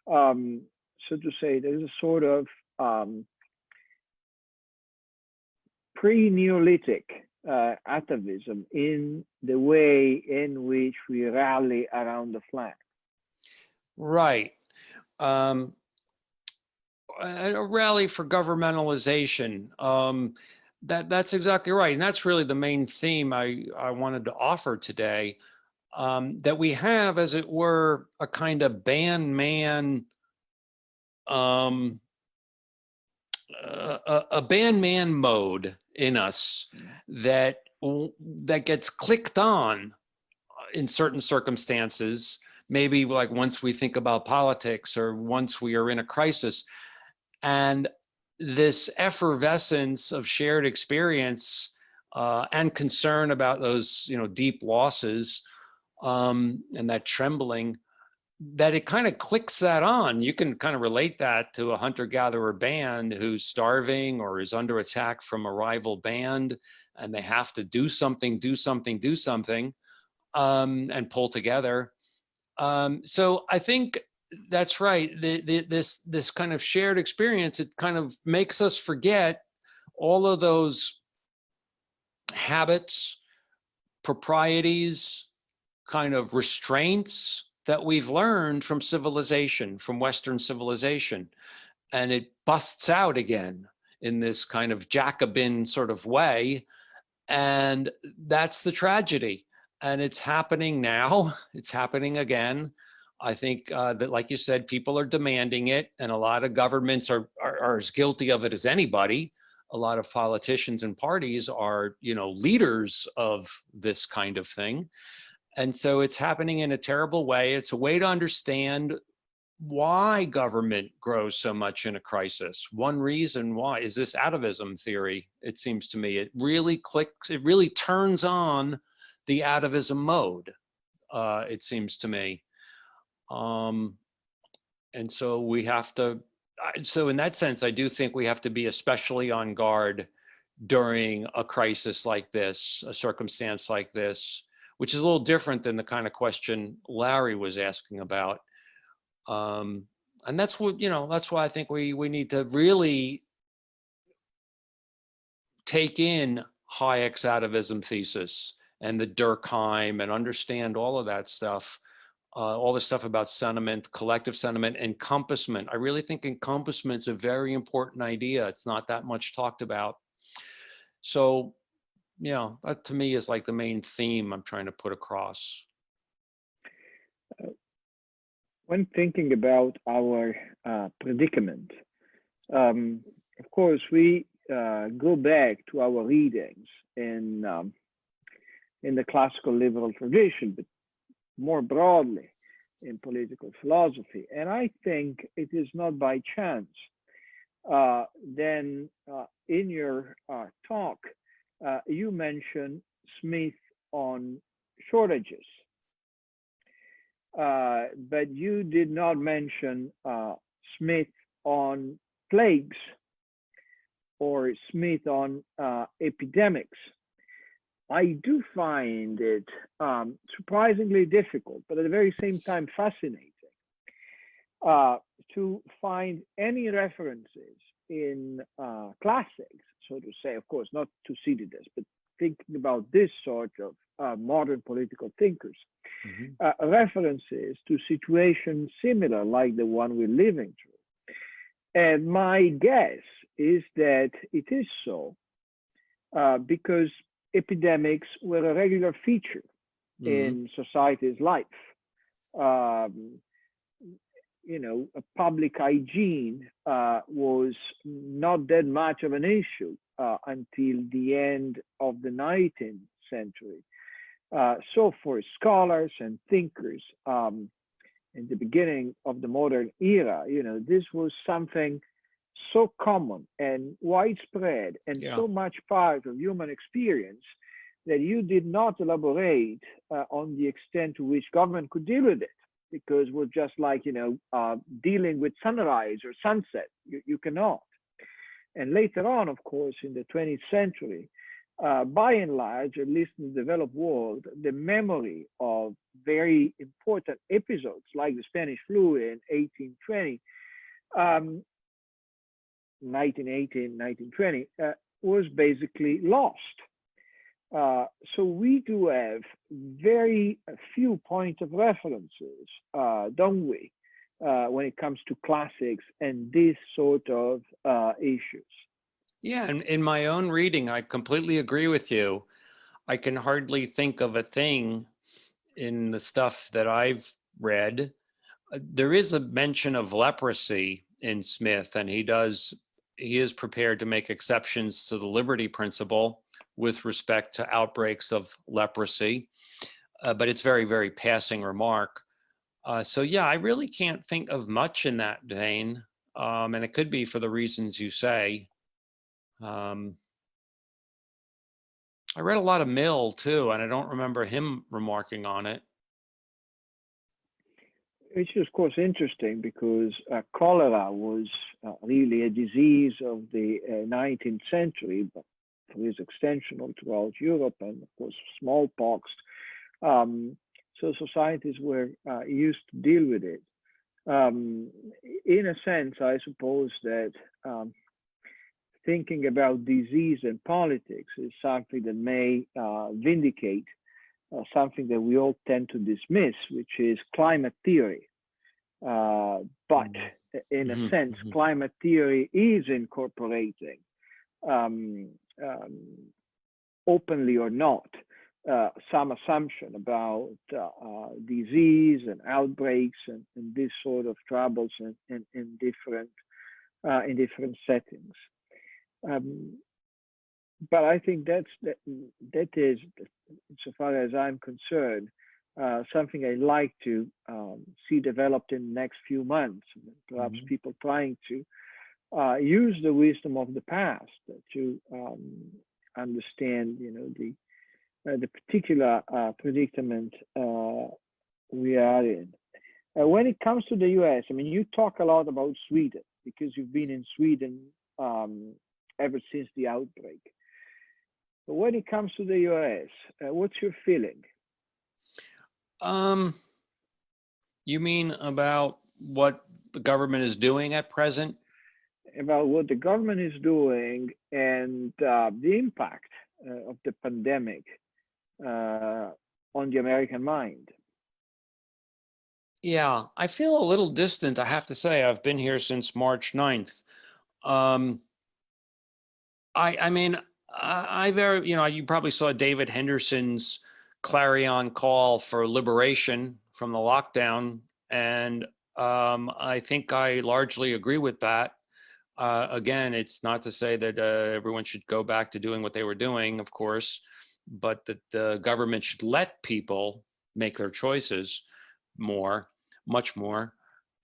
so to say, there's a sort of pre-Neolithic atavism in the way in which we rally around the flag. Right. A rally for governmentalization. That's exactly right. And that's really the main theme I wanted to offer today, that we have, as it were, a kind of bandman, a bandman mode in us that gets clicked on in certain circumstances, maybe like once we think about politics or once we are in a crisis. And this effervescence of shared experience and concern about those, deep losses and that trembling, that it kind of clicks that on. You can kind of relate that to a hunter-gatherer band who's starving or is under attack from a rival band, and they have to do something, and pull together. So I think that's right. This kind of shared experience, it kind of makes us forget all of those habits, proprieties, kind of restraints that we've learned from civilization, from Western civilization. And it busts out again in this kind of Jacobin sort of way. And that's the tragedy. And it's happening now. It's happening again. I think that, like you said, people are demanding it, and a lot of governments are as guilty of it as anybody. A lot of politicians and parties are, leaders of this kind of thing. And so it's happening in a terrible way. It's a way to understand why government grows so much in a crisis. One reason why is this atavism theory, it seems to me. It really clicks, it really turns on the atavism mode, it seems to me. And so we have to, so in that sense, I do think we have to be especially on guard during a crisis like this, a circumstance like this, which is a little different than the kind of question Larry was asking about. And that's what, that's why I think we need to really take in Hayek's atavism thesis and the Durkheim and understand all of that stuff, all the stuff about sentiment, collective sentiment, encompassment. I really think encompassment's a very important idea. It's not that much talked about. So, that to me is like the main theme I'm trying to put across. When thinking about our predicament, of course, we go back to our readings in the classical liberal tradition, but more broadly in political philosophy. And I think it is not by chance then in your talk, you mentioned Smith on shortages, but you did not mention Smith on plagues or Smith on epidemics. I do find it surprisingly difficult, but at the very same time fascinating, to find any references in classics, so to say, of course, not Thucydides, but thinking about this sort of modern political thinkers, references to situations similar like the one we're living through. And my guess is that it is so because epidemics were a regular feature in society's life. a public hygiene was not that much of an issue until the end of the 19th century. So for scholars and thinkers in the beginning of the modern era, this was something so common and widespread and so much part of human experience that you did not elaborate on the extent to which government could deal with it, because we're just like, dealing with sunrise or sunset. You cannot. And later on, of course, in the 20th century, by and large, at least in the developed world, the memory of very important episodes like the Spanish flu in 1820, 1918, 1920, was basically lost. So we do have very few points of references, don't we, when it comes to classics and this sort of issues. Yeah, and in my own reading, I completely agree with you. I can hardly think of a thing in the stuff that I've read. There is a mention of leprosy in Smith, and he is prepared to make exceptions to the liberty principle with respect to outbreaks of leprosy, but it's very, very passing remark. So yeah, I really can't think of much in that vein, and it could be for the reasons you say. I read a lot of Mill too, and I don't remember him remarking on it. Which is, of course, interesting because cholera was really a disease of the 19th century, but for its extension all throughout Europe, and of course smallpox. So societies were used to deal with it. In a sense, I suppose that thinking about disease and politics is something that may vindicate something that we all tend to dismiss, which is climate theory. But in a sense, climate theory is incorporating, openly or not, some assumption about disease and outbreaks and this sort of troubles in different settings. But I think that is, so far as I'm concerned, something I'd like to see developed in the next few months. Perhaps people trying to use the wisdom of the past to understand, the particular predicament we are in. When it comes to the U.S., I mean, you talk a lot about Sweden because you've been in Sweden ever since the outbreak. But when it comes to the U.S., what's your feeling? You mean about what the government is doing at present? About what the government is doing and the impact of the pandemic on the American mind. Yeah, I feel a little distant, I have to say. I've been here since March 9th. I mean, I very, you probably saw David Henderson's clarion call for liberation from the lockdown. And I think I largely agree with that. Again, it's not to say that everyone should go back to doing what they were doing, of course, but that the government should let people make their choices much more.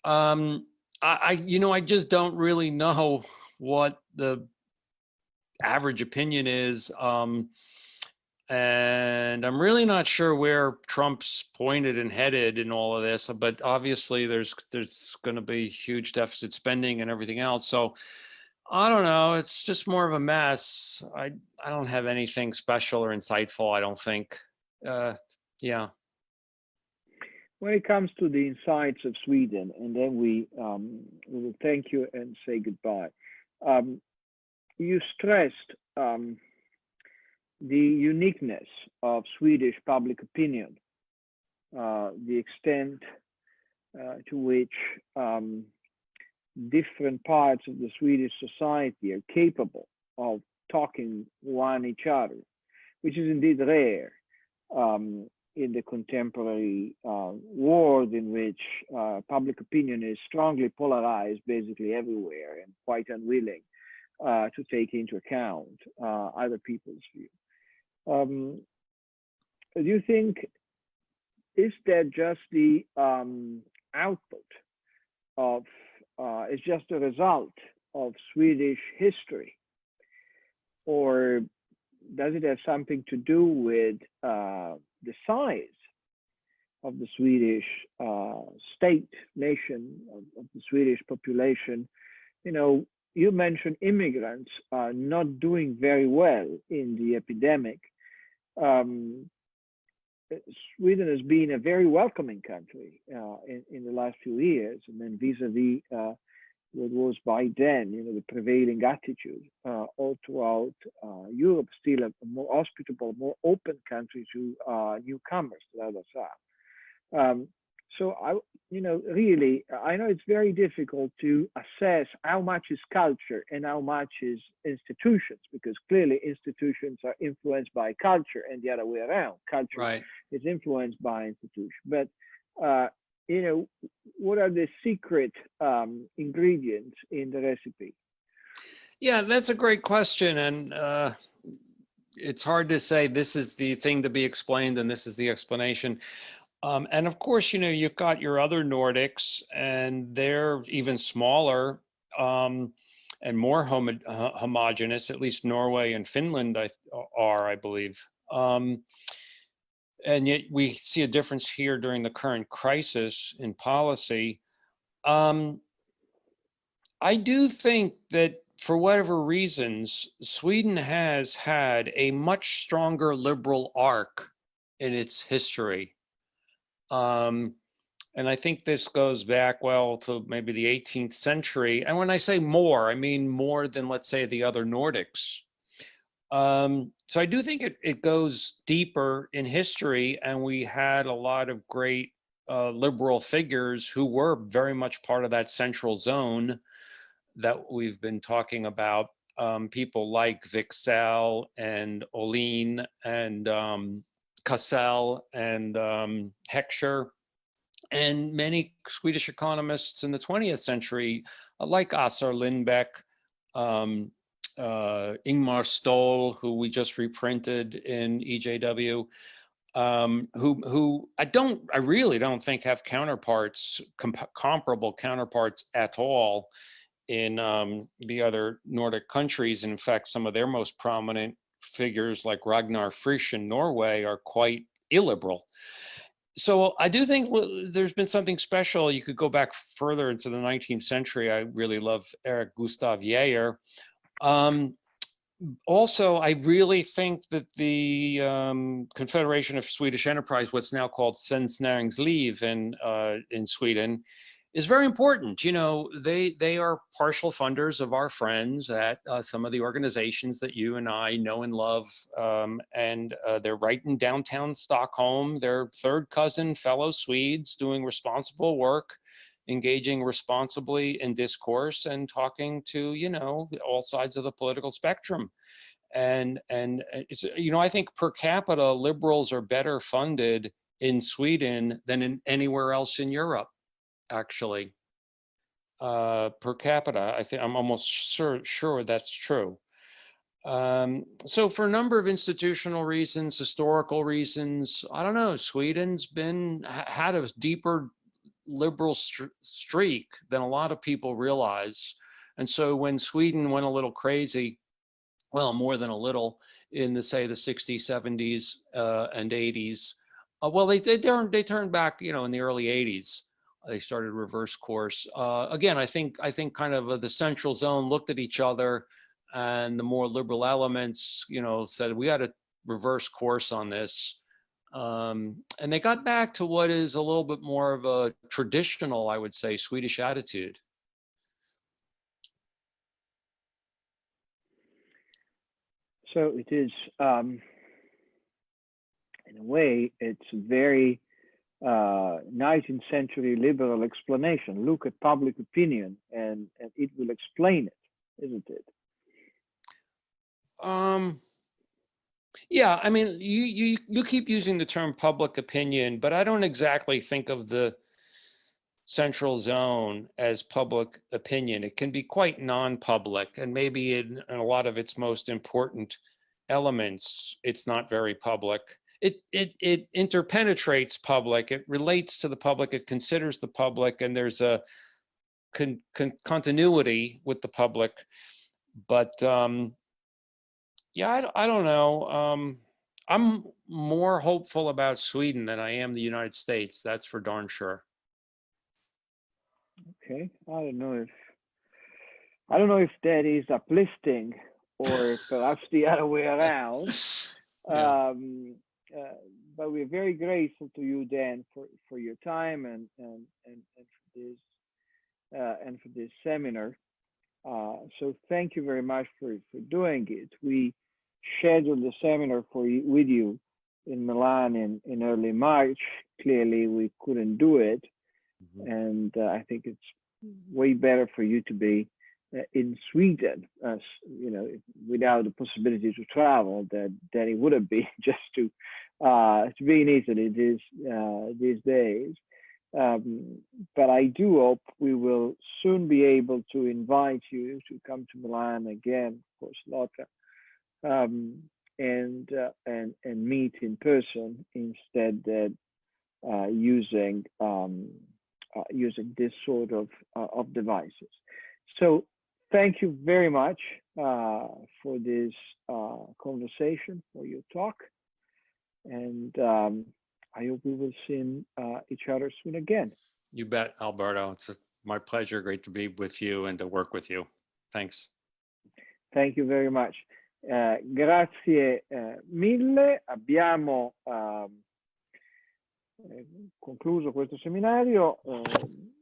I just don't really know what the average opinion is. And I'm really not sure where Trump's pointed and headed in all of this, but obviously there's going to be huge deficit spending and everything else. So I don't know. It's just more of a mess. I don't have anything special or insightful, I don't think. Yeah. When it comes to the insights of Sweden, and then we will thank you and say goodbye. You stressed the uniqueness of Swedish public opinion, the extent to which different parts of the Swedish society are capable of talking one each other, which is indeed rare. in the contemporary world in which public opinion is strongly polarized basically everywhere and quite unwilling to take into account other people's view. Do you think, is that just the output of, is just a result of Swedish history? Or does it have something to do with the size of the Swedish state, nation, of the Swedish population? You know, you mentioned immigrants not doing very well in the epidemic. Sweden has been a very welcoming country in the last few years, and then vis-a-vis what was by then, you know, the prevailing attitude all throughout Europe, still a more hospitable, more open country to newcomers to the other side. So you know, really, I know it's very difficult to assess how much is culture and how much is institutions, because clearly institutions are influenced by culture and the other way around. Culture is influenced by institutions. But, you know, what are the secret ingredients in the recipe? Yeah, that's a great question. And it's hard to say this is the thing to be explained and this is the explanation. And of course, you know, you've got your other Nordics, and they're even smaller and more homogeneous. At least Norway and Finland are, I believe. And yet we see a difference here during the current crisis in policy. I do think that for whatever reasons, Sweden has had a much stronger liberal arc in its history. And I think this goes back, well, to maybe the 18th century. And when I say more, I mean more than, let's say, the other Nordics. So I do think it goes deeper in history, and we had a lot of great liberal figures who were very much part of that central zone that we've been talking about. People like Wicksell and Olin and Cassell and Heckscher, and many Swedish economists in the 20th century, like Assar Lindbeck, Ingmar Stoll, who we just reprinted in EJW, who I really don't think have counterparts, comparable counterparts at all in the other Nordic countries. In fact, some of their most prominent figures like Ragnar Frisch in Norway are quite illiberal. So I do think there's been something special. You could go back further into the 19th century. I really love Erik Gustav Geijer. Also, I really think that the Confederation of Swedish Enterprise, what's now called Svenskt Näringsliv in Sweden, is very important. You know, they are partial funders of our friends at some of the organizations that you and I know and love. And they're right in downtown Stockholm. They're third cousin fellow Swedes doing responsible work, engaging responsibly in discourse and talking to, you know, all sides of the political spectrum. And it's, you know, I think per capita liberals are better funded in Sweden than in anywhere else in Europe. Actually, per capita, I think I'm almost sure that's true. So for a number of institutional reasons, historical reasons, I don't know, Sweden's had a deeper liberal streak than a lot of people realize. And so when Sweden went a little crazy, well, more than a little, in the, say, the 60s, 70s, and 80s, well, they turned back, you know, in the early 80s. They started reverse course. Again, I think kind of the central zone looked at each other, and the more liberal elements, you know, said we got to reverse course on this. And they got back to what is a little bit more of a traditional, I would say, Swedish attitude. So it is, in a way, it's very 19th century liberal explanation. Look at public opinion and it will explain it, isn't it? Yeah, I mean, you keep using the term public opinion, but I don't exactly think of the central zone as public opinion. It can be quite non-public, and maybe in a lot of its most important elements, it's not very public. It interpenetrates public. It relates to the public. It considers the public, and there's a continuity with the public. But yeah, I don't know. I'm more hopeful about Sweden than I am the United States. That's for darn sure. Okay, I don't know if that is uplifting or perhaps the other way around. Yeah. But we're very grateful to you, Dan, for your time and for this seminar. So thank you very much for doing it. We scheduled the seminar with you in Milan in early March. Clearly, we couldn't do it, and I think it's way better for you to be in Sweden, you know, without the possibility to travel, than it would have been just to be in Italy these days. But I do hope we will soon be able to invite you to come to Milan again, of course, Lotta, and meet in person instead of using this sort of devices. So thank you very much for this conversation, for your talk, and I hope we will see each other soon again. You bet, Alberto. It's my pleasure. Great to be with you and to work with you. Thanks. Thank you very much. Grazie mille. Abbiamo concluso questo seminario.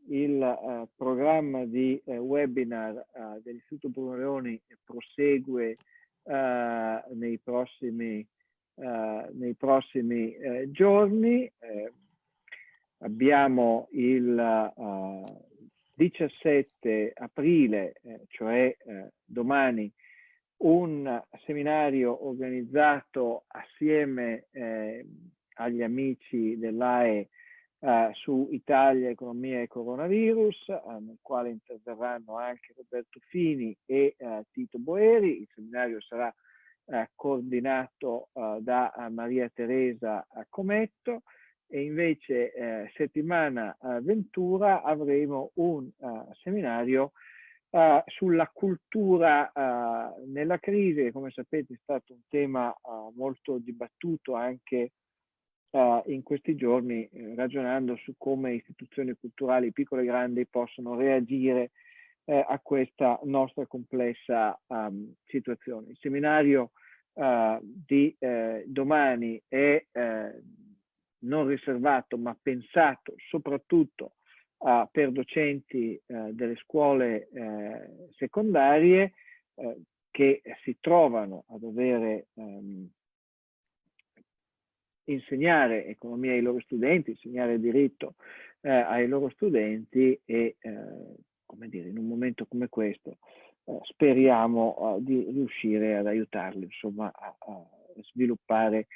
Il programma di webinar dell'Istituto Bruno Leoni prosegue nei prossimi giorni. Abbiamo il 17 aprile, cioè domani, un seminario organizzato assieme agli amici dell'AE su Italia, economia e coronavirus, nel quale interverranno anche Roberto Fini e Tito Boeri. Il seminario sarà coordinato da Maria Teresa Cometto, e invece settimana ventura avremo un seminario sulla cultura nella crisi, che come sapete è stato un tema molto dibattuto anche in questi giorni, ragionando su come istituzioni culturali piccole e grandi possono reagire a questa nostra complessa situazione. Il seminario di domani è non riservato ma pensato soprattutto per docenti delle scuole secondarie che si trovano a dover insegnare economia ai loro studenti, insegnare diritto ai loro studenti, e come dire, in un momento come questo speriamo di riuscire ad aiutarli, insomma, a sviluppare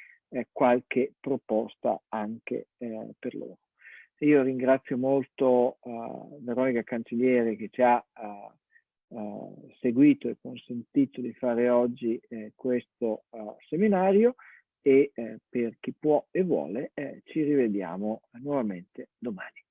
qualche proposta anche per loro. Io ringrazio molto Veronica Cancelliere, che ci ha seguito e consentito di fare oggi questo seminario, e per chi può e vuole ci rivediamo nuovamente domani.